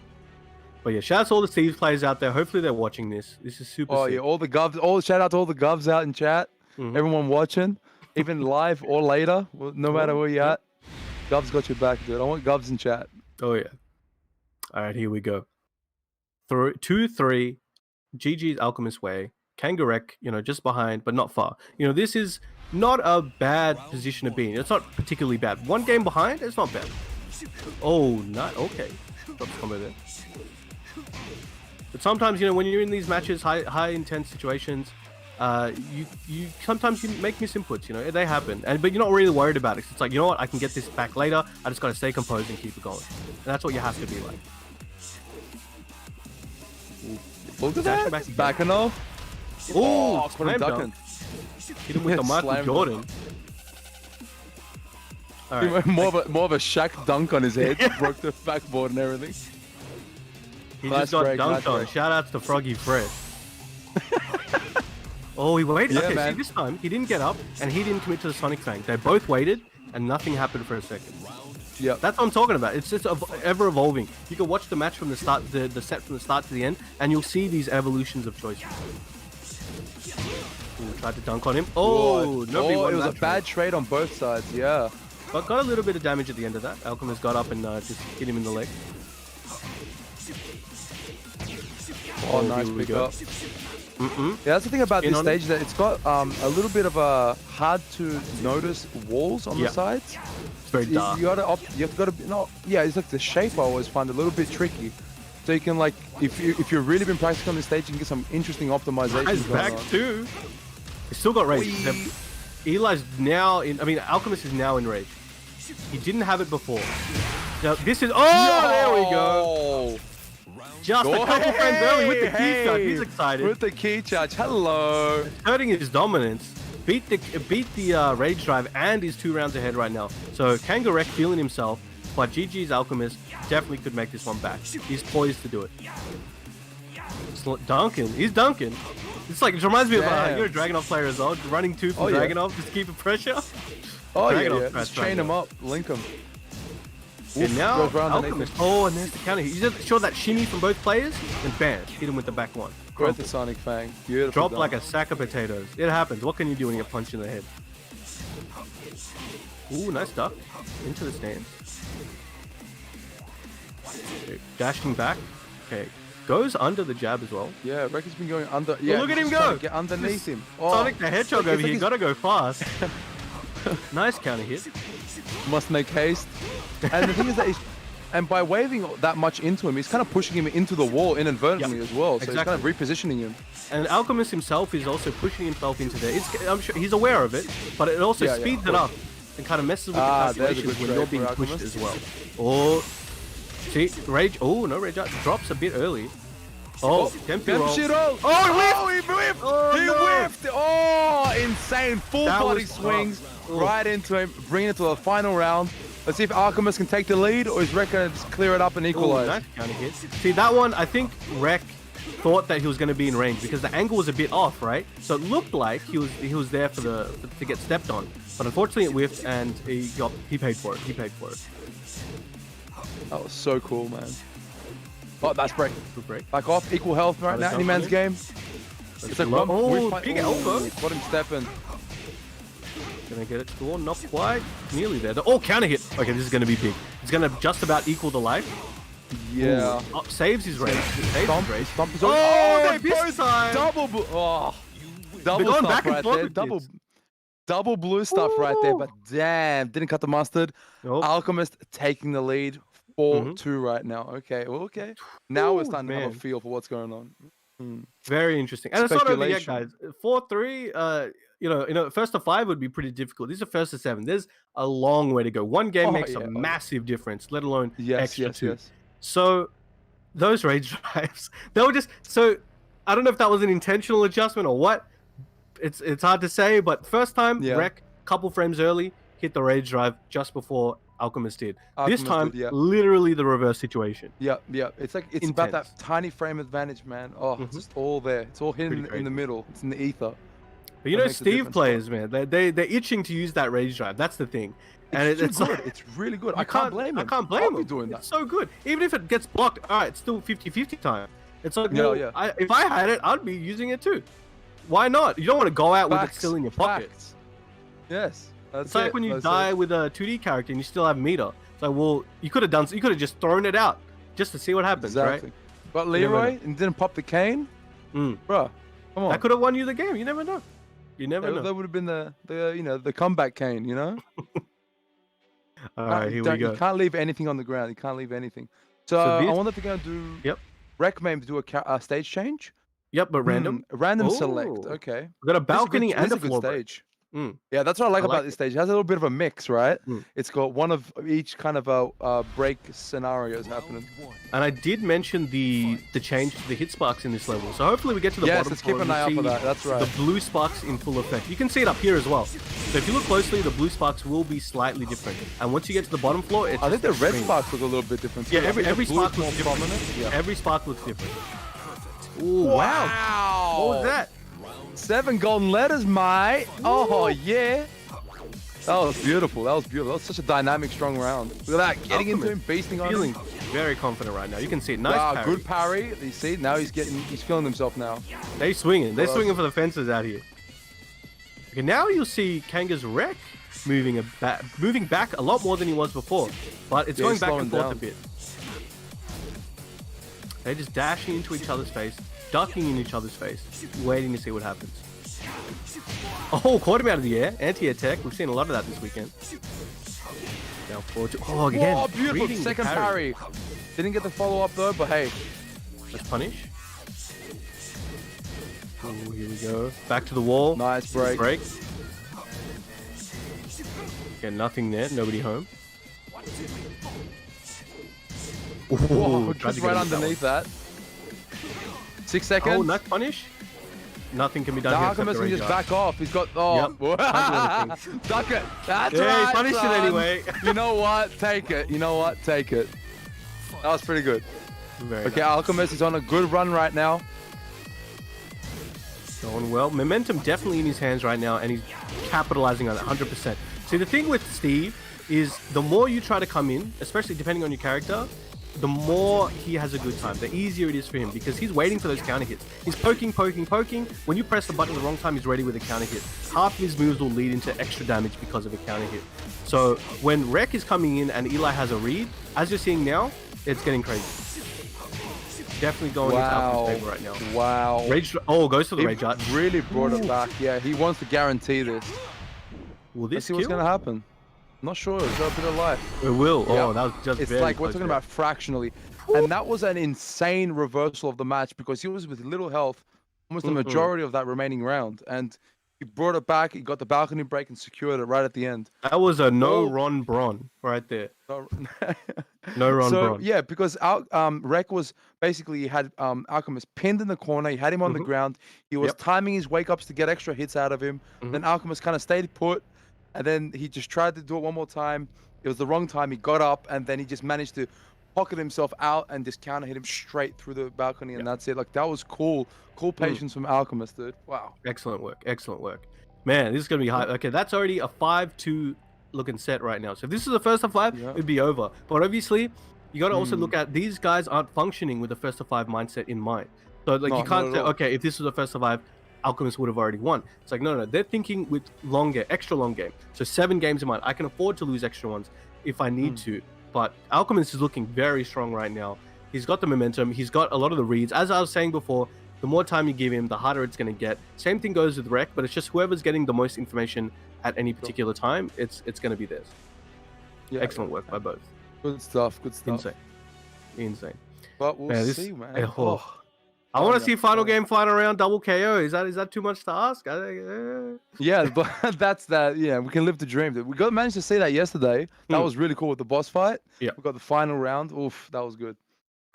But yeah, shout out to all the Steve's players out there. Hopefully they're watching this. This is super Oh sick. yeah, all the govs. Shout out to all the govs out in chat. Everyone watching, even live or later, no matter where you're at. Govs got your back, dude. I want govs in chat. Oh yeah. All right, here we go. 2-3. GG's Alchemist way. Kangarek, just behind, but not far. This is not a bad position to be in. It's not particularly bad. One game behind, it's not bad. Oh, not okay. Drops combo there. But sometimes, when you're in these matches, high intense situations, you sometimes you make misinputs. They happen, but you're not really worried about it. It's like, you know what, I can get this back later. I just got to stay composed and keep it going. And that's what you have to be like. Look at Dashing that. back Backing off. Oh, Put him slam ducking. dunk. Hit him with the Michael Slam Jordan. All right. More of a Shaq dunk on his head. Broke the backboard and everything. He Nice just got break, nice dunked on. break. Shout out to Froggy Fred. Oh, he waited. Yeah, Okay, man. see, this time he didn't get up and he didn't commit to the Sonic Fang. They both waited and nothing happened for a second. Yeah. That's what I'm talking about. It's just ever evolving. You can watch the match from the start, the set from the start to the end, and you'll see these evolutions of choices. Ooh, tried to dunk on him. Oh, nobody won it was that a bad trade on both sides. Yeah. But got a little bit of damage at the end of that. Alchemist got up and just hit him in the leg. Oh, nice here we pick go. up. Yeah, that's the thing about this on stage, that it's got a little bit of a hard to notice walls on the sides. It's very dark. You have got to no, yeah, it's like the shape I always find a little bit tricky. So you can like, if you've really been practicing on this stage, you can get some interesting optimization. He's back too. He's still got rage. Eli's now in. I mean, Alchemist is now in rage. He didn't have it before. Now this is. Oh, there we go. Just a couple friends early with the key charge. He's excited. With the key charge. Hello. Hurting his dominance. Beat the rage drive and is 2 rounds ahead right now. So Reck feeling himself, but GG's Alchemist definitely could make this one back. He's poised to do it. Duncan. He's dunking. It's like, it reminds me of you're a Dragunov player as well. Running 2 from Dragunov, just keep the pressure. Oh yeah. Just chain him up, link him. And now Alchemist. Oh, and there's the counter. You just show that shimmy from both players, and bam, hit him with the back one. With the Sonic Fang. Beautiful. Drop like a sack of potatoes. It happens. What can you do when you get punched in the head? Ooh, nice duck. Into the stands. Okay, dashing back. Okay. Goes under the jab as well. Yeah, Reck has been going under. Yeah, look at him go. Get underneath him. Oh. Sonic the Hedgehog over here. Gotta go fast. Nice counter hit. Must make haste. And the thing is that and by waving that much into him, he's kind of pushing him into the wall inadvertently as well. So he's kind of repositioning him. And Alchemist himself is also pushing himself into there. I'm sure he's aware of it, but it also speeds it up and kind of messes with the calculations when you're being pushed as well. Oh, see, rage. Oh, no rage out. Drops a bit early. Oh, Tempi roll. Oh, he whiffed! He whiffed! Oh, insane. Full body swings right into him, bringing it to the final round. Let's see if Alchemist can take the lead, or is Reck going to just clear it up and equalize? Nice counter hit. See, that one, I think Reck thought that he was going to be in range because the angle was a bit off, right? So it looked like he was there to get stepped on. But unfortunately it whiffed and he paid for it. He paid for it. That was so cool, man. Oh, that's break. Good break. Back off, equal health right now, any man's game. It's like big elbow. Got him stepping. Gonna get it to not quite. Nearly there. Oh, counter hit. Okay, this is gonna be big. It's gonna just about equal the life. Yeah. Oh, saves his rage. Stomp. Oh, they both time. Double stuff right there. Double blue stuff right there. But damn, didn't cut the mustard. Nope. Alchemist taking the lead 4-2 right now. Okay, well, okay. Now we're starting to have a feel for what's going on. Very interesting. And it's not over yet, guys. 4-3. You know, first to 5 would be pretty difficult. These are first to 7. There's a long way to go. One game makes a massive difference, let alone extra 2. So those rage drives, they were just so. I don't know if that was an intentional adjustment or what. It's hard to say. But first time, Reck, couple frames early, hit the rage drive just before Alchemist did. This time, literally the reverse situation. Yeah. It's like it's about that tiny frame advantage, man. Oh, it's just all there. It's all hidden in the middle. It's in the ether. But you know, Steve players, man, they're itching to use that rage drive. That's the thing. And it's good. It's really good. I can't blame him. I can't blame him. Doing that. It's so good. Even if it gets blocked, all right, it's still 50-50 time. It's like, if I had it, I'd be using it too. Why not? You don't want to go out with it still in your pocket. Yes. It's like when you die with a 2D character and you still have meter. It's like, well, you could have just thrown it out just to see what happens, right? But Leroy and didn't pop the cane, bro. Come on. That could have won you the game. You never know. You never know. That would have been the comeback cane, you know. All right, here we go. You can't leave anything on the ground. You can't leave anything. So I wonder if we're going to do. Yep. Reck maybe do a stage change. Yep, but random. Random select. Okay. We got a balcony and a floor stage. Yeah, that's what I like about this stage. It has a little bit of a mix, right? It's got one of each kind of a break scenarios happening. And I did mention the change to the hit sparks in this level. So hopefully we get to the bottom. Yes, let's keep an eye out for that. That's right. The blue sparks in full effect. You can see it up here as well. So if you look closely, the blue sparks will be slightly different. And once you get to the bottom floor, I think the red sparks look a little bit different. Yeah, every spark looks different. Yeah. Every spark looks different. Ooh, wow. What was that? 7 golden letters, mate. Oh, yeah. That was beautiful. That was such a dynamic, strong round. Look at that. Getting into him, beasting on him. Very confident right now. You can see it. Nice parry. Good parry. You see, now he's feeling himself now. They're swinging for the fences out here. Okay, now you'll see Kanga's Reck moving back a lot more than he was before. But it's going back and forth a bit. They're just dashing into each other's face. ducking in each other's face, waiting to see what happens. Oh, caught him out of the air. Anti-air tech. We've seen a lot of that this weekend. Now forward to... Oh, again. Oh, beautiful. reading the Second parry. Didn't get the follow-up though, but hey. Let's punish. Oh, here we go. Back to the wall. Nice break. Okay, nothing there. Nobody home. Whoa, tried to just get right him with underneath that. 6 Oh, seconds. nice punish. Nothing can be done The here. Alchemist can except just the back off. He's got... Oh. Yep. Duck it. That's Yeah, right, he punished son. it anyway. You know what? Take it. You know what? Take it. That was pretty good. Very Okay, nice. Alchemist is on a good run right now. Going well. Momentum definitely in his hands right now, and he's capitalizing on it 100%. See, the thing with Steve is the more you try to come in, especially depending on your character, the more he has a good time, the easier it is for him, because he's waiting for those counter hits. He's poking. When you press the button at the wrong time, he's ready with a counter hit. Half of his moves will lead into extra damage because of a counter hit. So when Reck is coming in and Eli has a read, as you're seeing now, it's getting crazy. Definitely going into Alpha's favor right now. Wow. Rage. Oh, goes to the He Rage Art. really brought it back. Yeah, he wants to guarantee this. Will Let's this see what's kill? going to happen. Not sure. It's got a bit of life. It will. Yeah. Oh, that was just It's very like we're close talking there. about fractionally. And that was an insane reversal of the match because he was with little health almost the majority of that remaining round. And he brought it back. He got the balcony break and secured it right at the end. That was a no Oh. Ron Bron right there. So, No Ron Bron. yeah, because Reck was basically, he had Alchemist pinned in the corner. He had him on the ground. He was Yep. timing his wake ups to get extra hits out of him. Then Alchemist kind of stayed put. And then he just tried to do it one more time. It was the wrong time. He got up and then he just managed to pocket himself out and just counter hit him straight through the balcony. And that's it. Like, that was cool. Cool patience from Alchemist, dude. Wow. Excellent work. Excellent work. Man, this is going to be high. Okay, that's already a 5-2 looking set right now. So if this is the first of 5, it'd be over. But obviously, you got to also look at these guys aren't functioning with the first of 5 mindset in mind. So like No, you can't not say, at all. okay, if this was the first of 5, Alchemist would have already won. It's like, no, they're thinking with extra long game. So 7 games in mind. I can afford to lose extra ones if I need to. But Alchemist is looking very strong right now. He's got the momentum. He's got a lot of the reads. As I was saying before, the more time you give him, the harder it's going to get. Same thing goes with Reck, but it's just whoever's getting the most information at any particular time, it's going to be theirs. Yeah, Excellent work by both. Good stuff. Good stuff. Insane. But we'll Man, see, man. I want to see final game final round double KO. Is that too much to ask? Yeah, but that's that. Yeah, we can live the dream. We managed to see that yesterday. That was really cool with the boss fight. Yeah. We got the final round. Oof, that was good.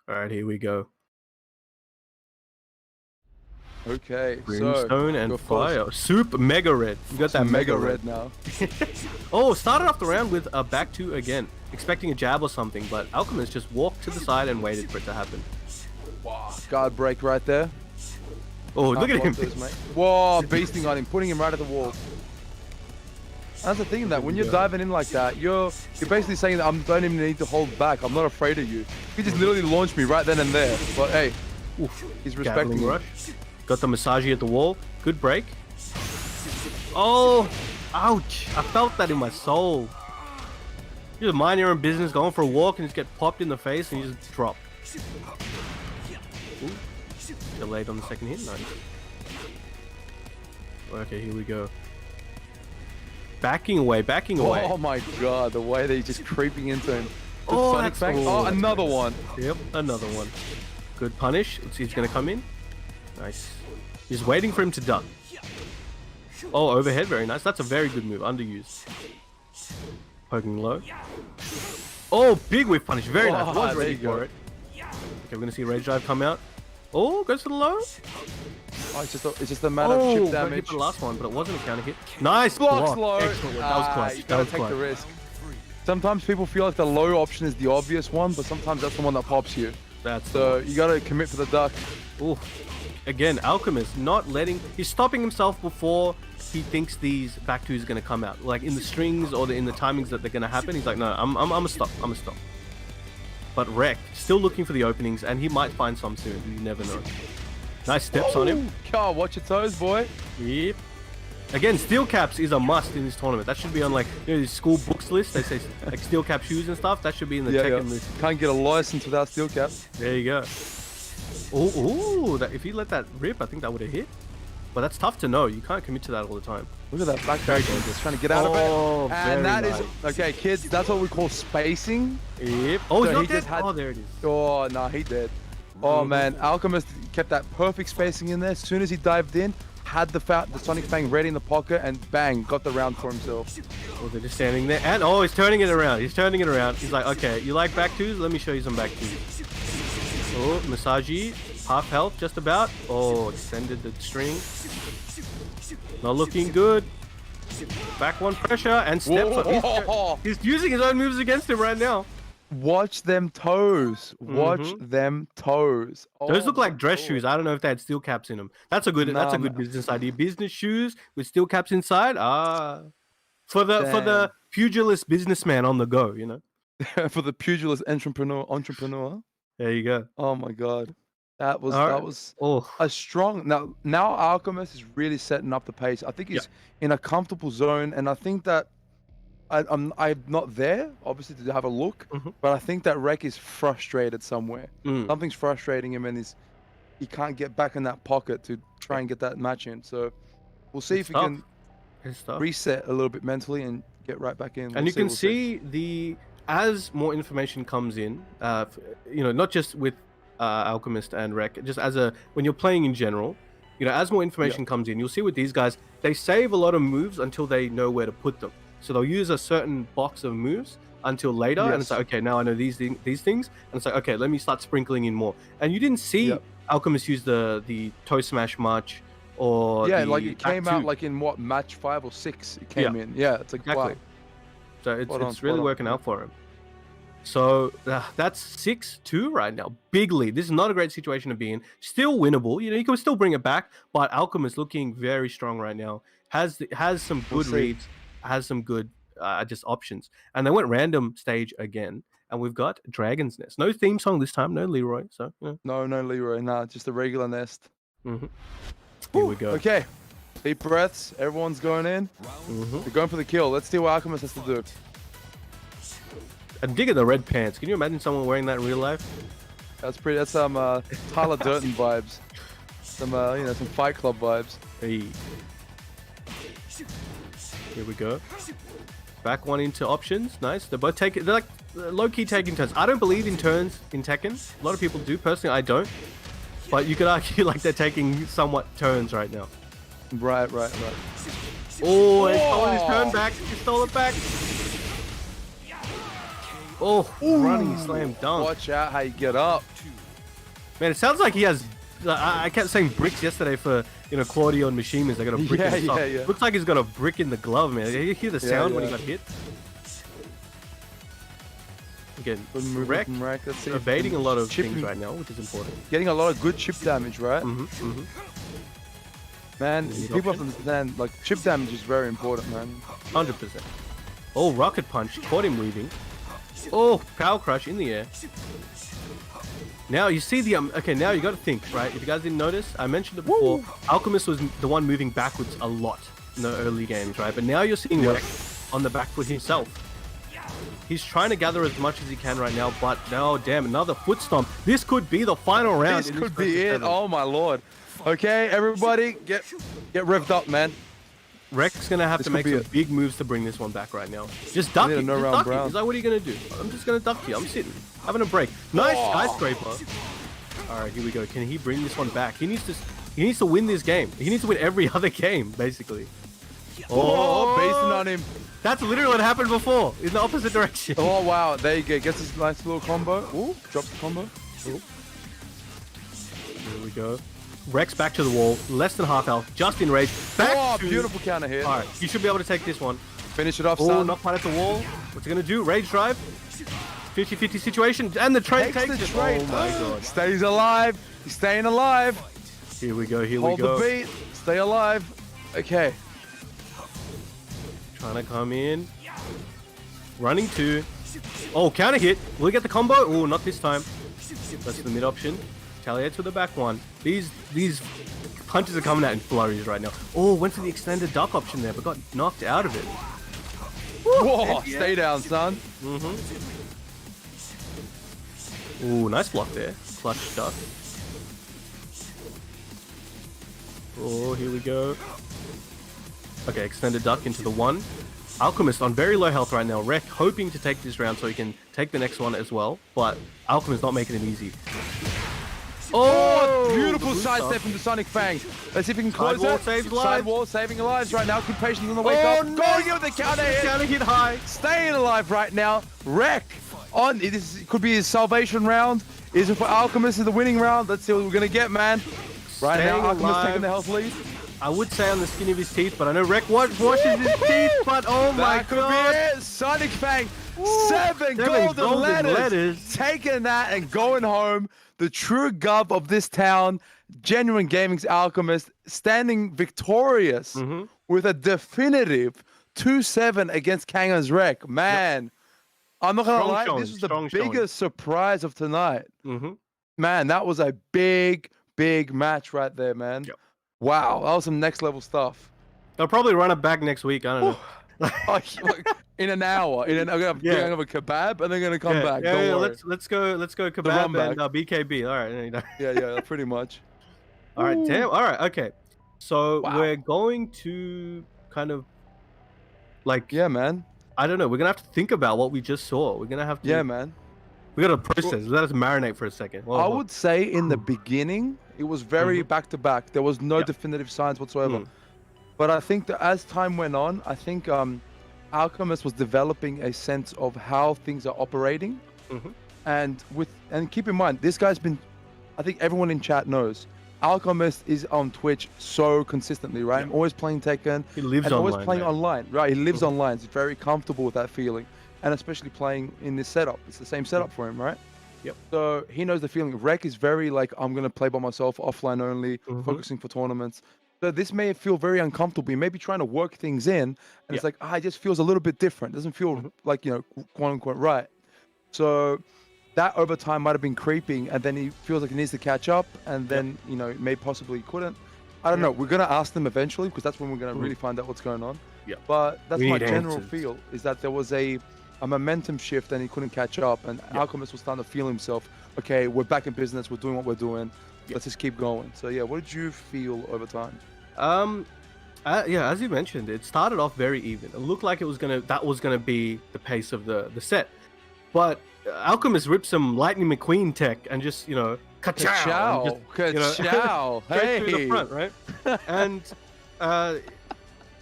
All right, here we go. Okay, Brimstone so and of course, fire. Super mega red. You got that mega red now. Oh, started off the round with a back 2 again, expecting a jab or something, but Alchemist just walked to the side and waited for it to happen. Wow, guard break right there. Oh, look at him. Those, mate. Whoa, beasting on him, putting him right at the wall. That's the thing, that when you're diving in like that, you're basically saying that I don't even need to hold back. I'm not afraid of you. You just literally launched me right then and there. But hey, he's respecting Gatling me. rush. Got the Massagey at the wall. Good break. Oh, ouch. I felt that in my soul. You just mind your own business, going for a walk, and just get popped in the face, and you just drop. Ooh. Delayed on the second hit. Nice. Okay, here we go. Backing away, backing away. Oh my god, the way that he's just creeping into him. The Oh, Sonic that's Fang. cool. Oh, another one. Yep, another one. Good punish. Let's see, he's gonna come in. Nice. He's waiting for him to duck. Oh, overhead, very nice. That's a very good move, underused. Poking low. Oh, big whiff punish, very nice. Was there ready you go. for it. Okay, we're gonna see Rage Drive come out. Oh, goes for the low. Oh, it's just a matter of chip got hit damage. for the last one, but it wasn't a counter hit. Nice Blocks block. low. Excellent work. That was You clutch. That gotta was take the clutch. risk. Sometimes people feel like the low option is the obvious one, but sometimes that's the one that pops you. That's So you gotta commit for the duck. Oof. Again, Alchemist not letting... He's stopping himself before he thinks these back 2s are going to come out. Like in the strings or in the timings that they're going to happen. He's like, no, I'm a stop. I'm a stop. But Reck, still looking for the openings, and he might find some soon. You never know. Nice steps on him. God, watch your toes, boy. Yep. Again, steel caps is a must in this tournament. That should be on like the school books list. They say like steel cap shoes and stuff. That should be in the Tekken list. Can't get a license without steel cap. There you go. Oh, that if he let that rip, I think that would have hit. But that's tough to know. You can't commit to that all the time. Look at that back there, just trying to get out of it. And that is okay, kids. That's what we call spacing. Yep. Oh, So he's he not just dead. had- Oh, there it is. Oh no, he did. Oh man, Alchemist kept that perfect spacing in there. As soon as he dived in, had the Sonic Fang ready in the pocket, and bang, got the round for himself. Oh, they're just standing there. And oh, he's turning it around. He's turning it around. He's like, okay, you like back twos? Let me show you some back twos. Oh, Masagi, half health, just about. Oh, extended the string. Not looking good. Back one pressure and steps up. He's using his own moves against him right now. Watch them toes. Watch them toes. Those look Oh like my dress God. shoes. I don't know if they had steel caps in them. That's a good business idea. Business shoes with steel caps inside. For the pugilist businessman on the go, you know. For the pugilist entrepreneur. There you go. Oh my God. That was Oh, a strong now Alchemist is really setting up the pace. I think he's in a comfortable zone, and I think that I'm not there obviously to have a look, but I think that Reck is frustrated somewhere. Something's frustrating him, and he can't get back in that pocket to try and get that match in. So we'll see if he can reset a little bit mentally and get right back in. And you can see as more information comes in, you know, not just with Alchemist and Reck, just when you're playing in general, you know, as more information comes in, you'll see with these guys, they save a lot of moves until they know where to put them. So they'll use a certain box of moves until later, and it's like, okay, now I know these things, and it's like, okay, let me start sprinkling in more. And you didn't see Alchemist use the toe smash much, or like it came out like in what, match 5 or 6 it came in. Yeah, it's like exactly. wow. So it's really working out for him. So that's 6-2 right now. Big lead. This is not a great situation to be in. Still winnable. You know, you can still bring it back, but Alchemist looking very strong right now. Has some good reads, has some good just options. And they went random stage again, and we've got Dragon's Nest. No theme song this time, no Leroy. So No Leroy, nah, just a regular nest. Here we go. Okay, deep breaths. Everyone's going in. They're going for the kill. Let's see what Alchemist has to do. I'm digging the red pants. Can you imagine someone wearing that in real life? That's some Tyler Durden vibes. Some some Fight Club vibes. Hey. Here we go. Back one into options. Nice. They're both taking. They're like low-key taking turns. I don't believe in turns in Tekken. A lot of people do. Personally, I don't. But you could argue like they're taking somewhat turns right now. Right. Oh, he stole his turn back. He stole it back. Oh, running slam dunk. Watch out how you get up. Man, it sounds like he has. I kept saying bricks yesterday for Claudio and Mishimas. They got a brick in the sock. Looks like he's got a brick in the glove, man. You hear the sound when he got hit. Again, Reck evading a lot of things right now, which is important. Getting a lot of good chip damage, right? Man, people have to understand, like, chip damage is very important, man. 100%. Oh, rocket punch. Caught him weaving. Oh, power crush in the air. Now you see the okay. Now you got to think, right? If you guys didn't notice, I mentioned it before. Alchemist was the one moving backwards a lot in the early games, right? But now you're seeing Reck on the back foot himself. He's trying to gather as much as he can right now, but no, damn, another foot stomp. This could be the final round. This could be it. Oh my lord. Okay, everybody, get revved up, man. Reck's gonna have to make some big moves to bring this one back right now. Just duck it. He's like, what are you gonna do? I'm just gonna duck you. I'm sitting, having a break. Nice skyscraper. All right, here we go. Can he bring this one back? He needs to win this game. He needs to win every other game, basically. Oh, basing on him. That's literally what happened before, in the opposite direction. Oh wow, there you go. Gets this nice little combo. Ooh, drops the combo. Ooh. Here we go. Reck's back to the wall, less than half health, just in rage. Back to... beautiful counter hit. All right, you should be able to take this one. Finish it off, son. Not quite at the wall. What's he gonna do? Rage drive. 50-50 situation, and the trade takes it. Oh my god. Stays alive. He's staying alive. Here we go. Hold the beat. Stay alive. Okay. Trying to come in. Running two. Oh, counter hit. Will he get the combo? Oh, not this time. That's the mid option. Retaliates with the back one. These punches are coming out in flurries right now. Oh, went for the extended duck option there, but got knocked out of it. Whoa, stay down, son. Ooh, nice block there. Clutch duck. Oh, here we go. Okay, extended duck into the 1. Alchemist on very low health right now. Reck hoping to take this round so he can take the next one as well, but Alchemist not making it easy. Oh, beautiful sidestep from the Sonic Fang. Let's see if we can close Sidewall it. saves lives. Sidewall saving lives right now. Keep patient on the wake up. no. Going in with the counter hit. Counter hit high. Staying alive right now. Reck on. This could be his salvation round. Is it for Alchemist? Is the winning round? Let's see what we're gonna get, man. Right Staying now, Alchemist alive. taking the health lead. I would say on the skin of his teeth, but I know Reck washes his teeth, but oh my That could god. be it. Sonic Fang. Seven golden golden letters. letters. Taking that and going home. The true gov of this town. Genuine Gaming's Alchemist standing victorious with a definitive 2-7 against Kanga's Reck. Man, I'm not going to Strong lie. showing, This was the strong showing. biggest surprise of tonight. Man, that was a big, big match right there, man. Yep. Wow, that was some next level stuff. They'll probably run it back next week. I don't know. In an hour. I'm gonna have a kebab and they're gonna come back. Don't worry. Let's go kebab run and back. BKB. All right. Yeah, pretty much. All right, damn. All right, okay. So Wow. we're going to kind of like Yeah, man. I don't know. We're gonna have to think about what we just saw. We're gonna have to. Yeah, man. We gotta process. Let us marinate for a second. Whoa, I whoa. would say in the beginning, it was very back to back. There was no Yeah. definitive signs whatsoever. But I think that as time went on, I think Alchemist was developing a sense of how things are operating. And keep in mind, this guy's been, I think everyone in chat knows, Alchemist is on Twitch so consistently, right? I'm always playing Tekken. He lives and online. always playing man. online, right? He lives online. He's very comfortable with that feeling. And especially playing in this setup. It's the same setup for him, right? Yep. So he knows the feeling. Reck is very like, I'm going to play by myself, offline only, focusing for tournaments. So this may feel very uncomfortable. You may be trying to work things in, and it's like, it just feels a little bit different. It doesn't feel like, quote unquote, right. So that over time might have been creeping, and then he feels like he needs to catch up, and then, may possibly couldn't. I don't know. We're going to ask them eventually, because that's when we're going to really find out what's going on. Yeah. But that's We my need general answers. feel, is that there was a momentum shift and he couldn't catch up, and Alchemist was starting to feel himself, okay, we're back in business, we're doing what we're doing, let's just keep going. So yeah, what did you feel over time? Yeah, as you mentioned, it started off very even. It looked like that was gonna be the pace of the set, but Alchemist ripped some Lightning McQueen tech and just ka-chow, and just, Ka-chow. straight through the Hey. front, right? And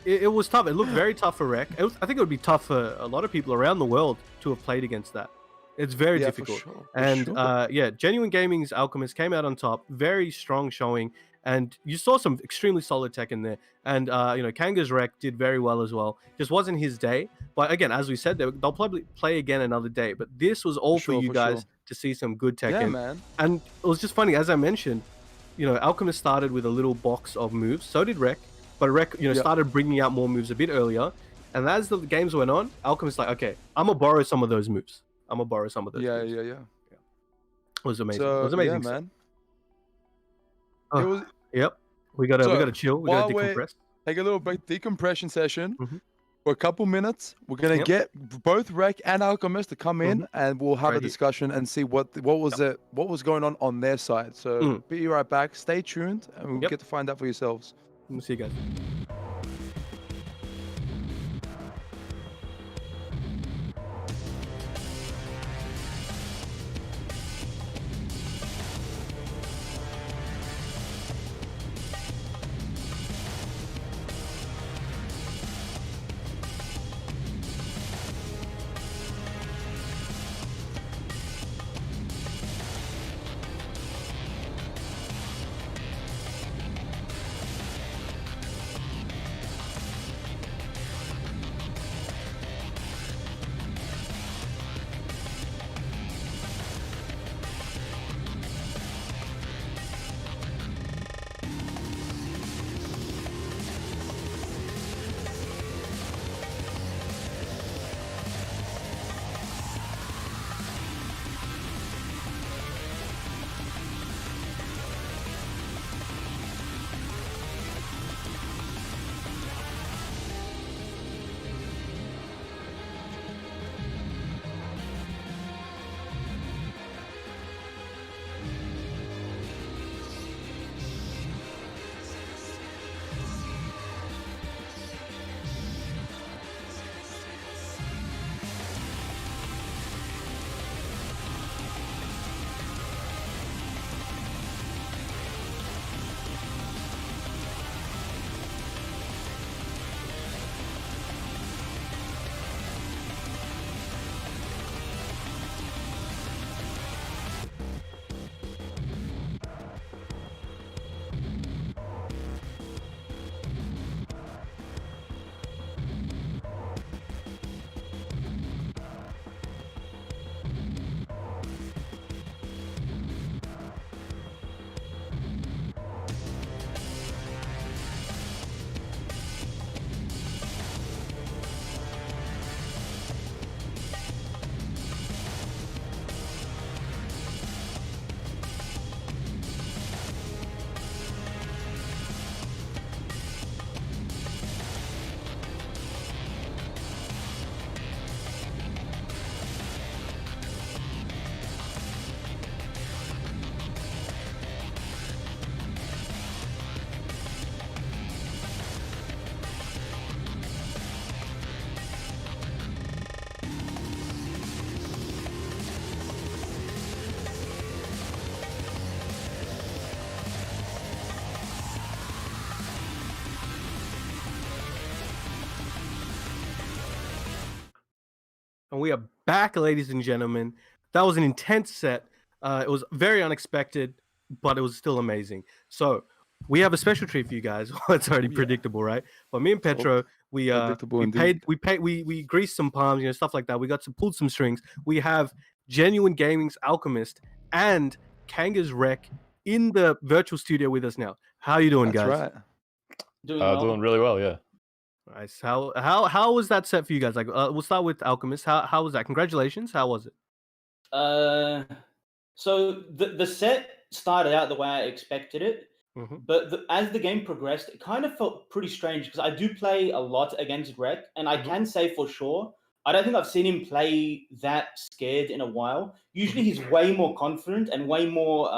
it was tough. It looked very tough for Reck. I think it would be tough for a lot of people around the world to have played against that. It's very Yeah, difficult. for sure, And Genuine Gaming's Alchemist came out on top. Very strong showing. And you saw some extremely solid tech in there. And, Kanga's Reck did very well as well. Just wasn't his day. But again, as we said, they'll probably play again another day. But this was all for you guys to see some good tech in. man. And it was just funny, as I mentioned, Alchemist started with a little box of moves. So did Reck. But Reck, started bringing out more moves a bit earlier. And as the games went on, Alchemist like, okay, I'm going to borrow some of those moves. I'm going to borrow some of those moves. Yeah. It was amazing. So, it was amazing. yeah, man. Oh, It was, yep. We gotta chill. We gotta decompress. take a little break, decompression session for a couple minutes. We're gonna get both Reck and Alchemist to come in, and we'll have a discussion and see what was going on their side. So be right back. Stay tuned, and we'll get to find out for yourselves. We'll see you guys. And we are back, ladies and gentlemen. That was an intense set. It was very unexpected, but it was still amazing. So we have a special treat for you guys. Well, it's already predictable, right? But me and Petro, we greased some palms, stuff like that. We got pulled some strings. We have Genuine Gaming's Alchemist and Kanga's Reck in the virtual studio with us now. How you doing, guys? Right. Doing really well, yeah. Nice. How was that set for you guys? Like, we'll start with Alchemist. How was that? Congratulations. How was it? So the set started out the way I expected it, but as the game progressed, it kind of felt pretty strange because I do play a lot against Reck, and I can say for sure, I don't think I've seen him play that scared in a while. Usually he's way more confident and way more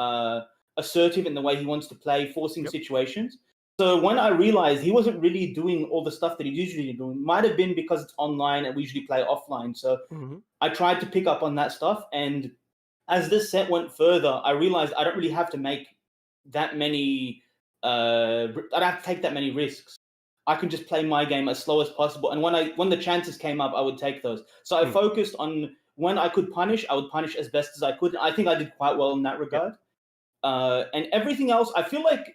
assertive in the way he wants to play, forcing situations. So when I realized he wasn't really doing all the stuff that he's usually doing, might have been because it's online and we usually play offline. So I tried to pick up on that stuff. And as this set went further, I realized I don't really have to make that many, I don't have to take that many risks. I can just play my game as slow as possible. And when the chances came up, I would take those. So I focused on when I could punish, I would punish as best as I could. I think I did quite well in that regard. And everything else, I feel like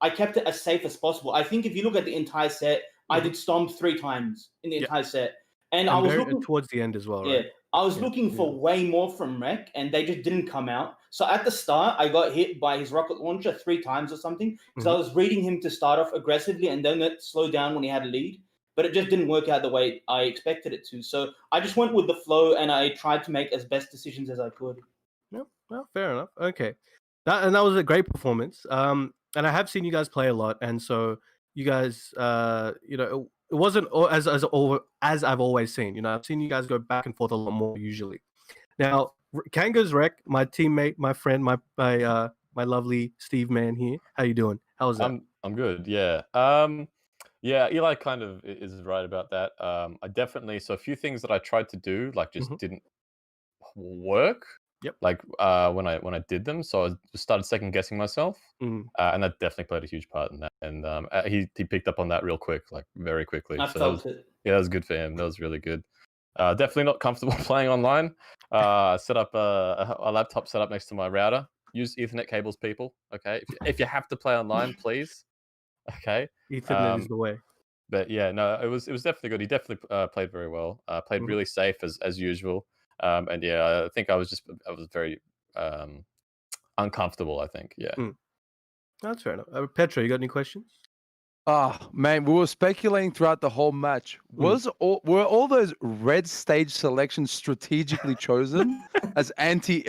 I kept it as safe as possible. I think if you look at the entire set, I did stomp 3 times in the entire set. And I was looking towards the end as well, right? Yeah, I was looking for way more from Reck, and they just didn't come out. So at the start, I got hit by his rocket launcher 3 times or something, because I was reading him to start off aggressively and then it slowed down when he had a lead. But it just didn't work out the way I expected it to. So I just went with the flow, and I tried to make as best decisions as I could. No, fair enough. Okay. That was a great performance. And I have seen you guys play a lot, and so you guys, it wasn't as I've always seen. I've seen you guys go back and forth a lot more usually. Now, Kanga's Reck, my teammate, my friend, my lovely Steve man here. How you doing? How's that? I'm good. Yeah. Yeah. Eli kind of is right about that. I definitely. So a few things that I tried to do just didn't work. Yep. Like when I did them, so I just started second guessing myself, and that definitely played a huge part in that. And he picked up on that real quick, like very quickly. I felt it. Yeah, that was good for him. That was really good. Definitely not comfortable playing online. Set up a laptop set up next to my router. Use Ethernet cables, people. Okay, if you have to play online, please. Okay. Ethernet is the way. But yeah, no, it was definitely good. He definitely played very well. Played really safe as usual. And yeah, I think I was very uncomfortable. I think, yeah. That's fair enough. Petra, you got any questions? Man, we were speculating throughout the whole match. Were all those red stage selections strategically chosen as anti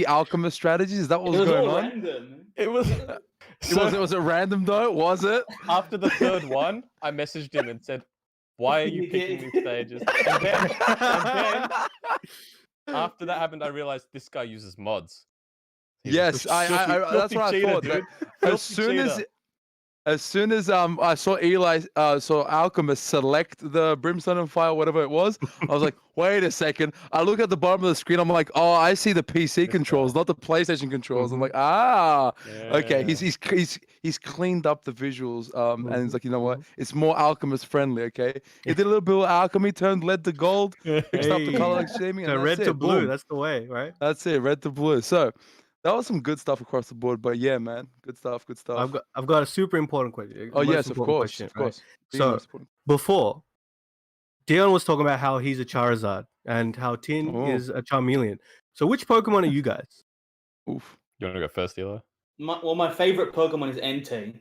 alchemist strategies? Is that what was going on? Random. It was. Was it random though? Was it? After the third one, I messaged him and said, "Why are you picking these stages?" And then after that happened, I realized this guy uses mods. Yes, I that's what I thought. Dude. As soon as I saw Alchemist select the Brimstone and Fire, whatever it was, I was like, wait a second. I look at the bottom of the screen, I'm like, oh, I see the PC controls, not the PlayStation controls. I'm like, okay, he's cleaned up the visuals, and he's like, you know what? It's more Alchemist friendly, okay? He did a little bit of alchemy, turned lead to gold, fixed up the color scheming, and So red that's to blue, boom. that's the way, right? That's it, red to blue. So that was some good stuff across the board, but yeah, man, good stuff. I've got a super important question. Oh yes, of course, question, of course. Right? So before, Dion was talking about how he's a Charizard and how Tin is a Charmeleon. So which Pokemon are you guys? Oof. You want to go first, Eli? My favorite Pokemon is NT.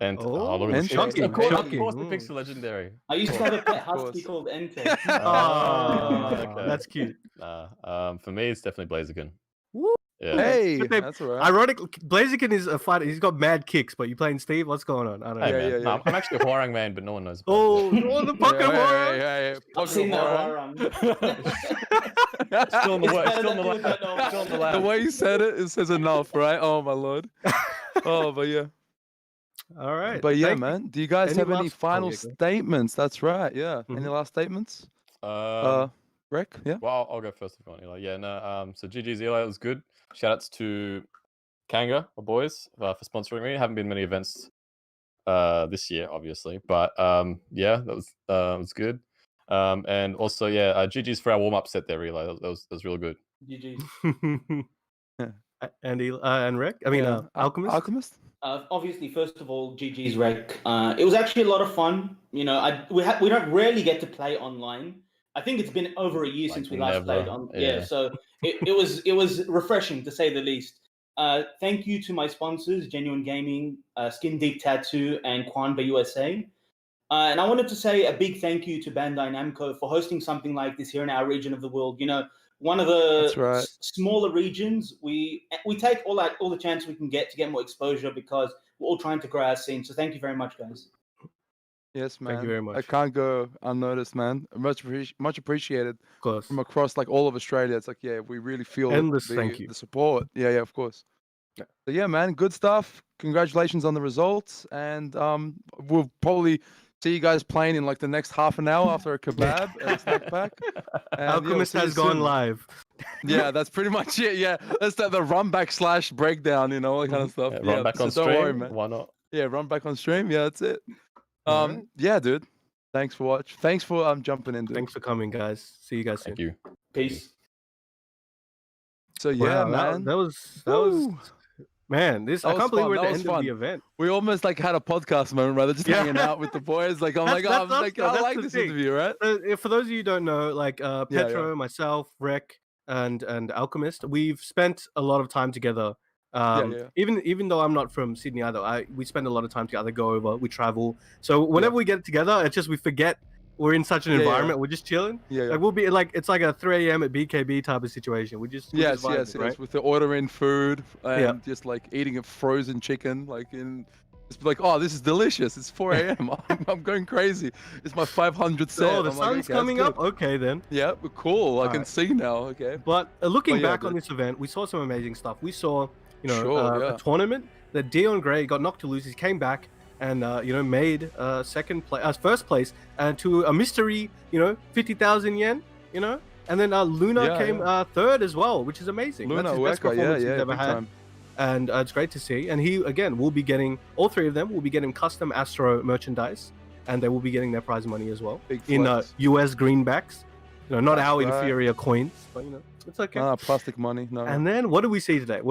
And Oh, look at shocking, of course, shocking. Of course, the Pixel Legendary. I used to have a pet husky called NT. Okay. That's cute. For me, it's definitely Blaziken. Woo. Yeah. Hey, Good name. that's all right. Ironically, Blaziken is a fighter. He's got mad kicks, but you playing Steve? What's going on? I don't know. Hey, man. yeah. I'm actually a Huarang man, but no one knows. About Oh, it. the Pokemon! Yeah. I've seen Pokemon. that. Still in the way. Still in the lab. Still in the The lab. way you said it says enough, right? Oh my lord. Oh, but yeah. All right. But yeah, Thank you. man. Do you guys Any have any last- final yeah, go. statements? That's right. Yeah. Any last statements? Reck? Yeah. Well, I'll go first if you want, Eli. Yeah, no. So GG's Eli, it was good. Shoutouts to Kanga, my boys, for sponsoring me. Haven't been many events this year, obviously, but yeah, that was good. And also, yeah, GG's for our warm-up set there, Relay. That was real good. GG. Andy and Reck. I mean, Alchemist. Alchemist. Obviously, first of all, GG's Reck. It was actually a lot of fun. You know, we don't rarely get to play online. I think it's been over a year since we last played on. Yeah, so it was refreshing to say the least. Thank you to my sponsors, Genuine Gaming, Skin Deep Tattoo, and Kwanba USA. And I wanted to say a big thank you to Bandai Namco for hosting something like this here in our region of the world. You know, one of the smaller regions, we take all the chance we can get to get more exposure because we're all trying to grow our scene. So thank you very much, guys. Yes, man. Thank you very much. I can't go unnoticed, man. Much appreciated. Of course. From across like all of Australia. It's like, yeah, we really feel the support. Yeah, of course. Yeah. So yeah, man, good stuff. Congratulations on the results, and we'll probably see you guys playing in like the next half an hour after a kebab and a snack pack. And, Alchemist has gone live. Yeah, that's pretty much it. Yeah, that's the run back / breakdown, you know, all that kind of stuff. Yeah, run back on stream. Don't worry, man. Why not? Yeah, run back on stream. Yeah, that's it. Yeah, dude. Thanks for watching. Thanks for jumping in, dude. Thanks for coming, guys. See you guys soon. Thank you. Peace. So yeah, Wow, man. That was man. I can't believe we're at the end of the event. We almost like had a podcast moment, brother. Just hanging out with the boys. Like I like this interview, right? For those of you who don't know, like Petro, myself, Reck, and Alchemist, we've spent a lot of time together. Even though I'm not from Sydney either, we spend a lot of time together. Go over, we travel. So whenever we get together, it's just we forget we're in such an environment. We're just chilling. Like we'll be like it's like a 3 a.m. at BKB type of situation. We just yes, right? with the ordering food and just like eating a frozen chicken, like in. It's like, oh, this is delicious. It's 4 a.m. I'm going crazy. It's my 500th set. Oh, the sun's coming up. Okay, then. Yeah, cool. I can see now. Okay. But looking back on this event, we saw some amazing stuff. We saw, a tournament that Dion Gray got knocked to lose. He came back and made first place to a mystery, 50,000 yen, and then Luna came third as well, which is amazing. Luna, that's his best performance he's ever had. Time. And it's great to see. And he, again, will be getting, all three of them will be getting custom Astro merchandise, and they will be getting their prize money as well in US greenbacks. Not our inferior coins, but it's okay. Plastic money. No. And then what do we see today?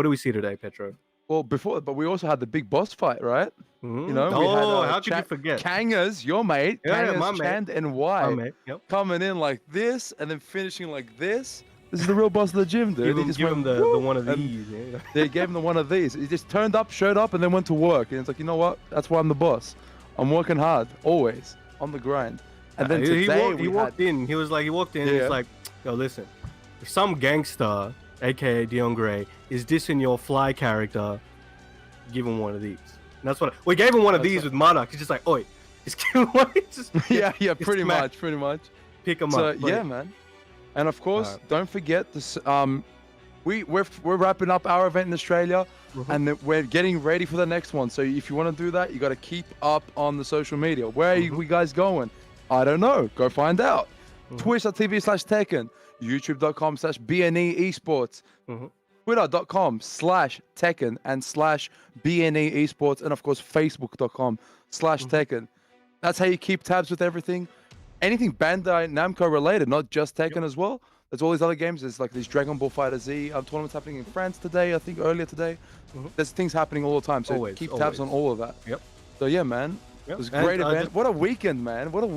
Petro? Well, but we also had the big boss fight, right? Mm-hmm. We had, how could you forget? Kangers, your mate, Kangers, my mate. Chand and White, coming in like this and then finishing like this. This is the real boss of the gym, dude. Give him the one of these. They gave him the one of these. He just turned up, showed up, and then went to work. And it's like, you know what? That's why I'm the boss. I'm working hard, always, on the grind. And then today he walked in. He walked in. He's like, yo, listen, if some gangster, aka Dion Gray, is dissing your fly character, give him one of these. And that's what we gave him one of these with Marduk. He's just like, oi, just give him one. Pretty much. Pick him up. Buddy. Yeah, man. And of course, don't forget this. We're wrapping up our event in Australia, and we're getting ready for the next one. So if you want to do that, you got to keep up on the social media. Where are you guys going? I don't know. Go find out. Twitch.tv/Tekken, YouTube.com/BNE Esports, Twitter.com/Tekken and /BNE Esports, and of course Facebook.com/Tekken. That's how you keep tabs with everything. Anything Bandai Namco related, not just Tekken as well. There's all these other games. There's like these Dragon Ball FighterZ tournaments happening in France today, I think earlier today. There's things happening all the time. So keep tabs on all of that. Yep. So yeah, man. It was a great event. What a weekend, man. What a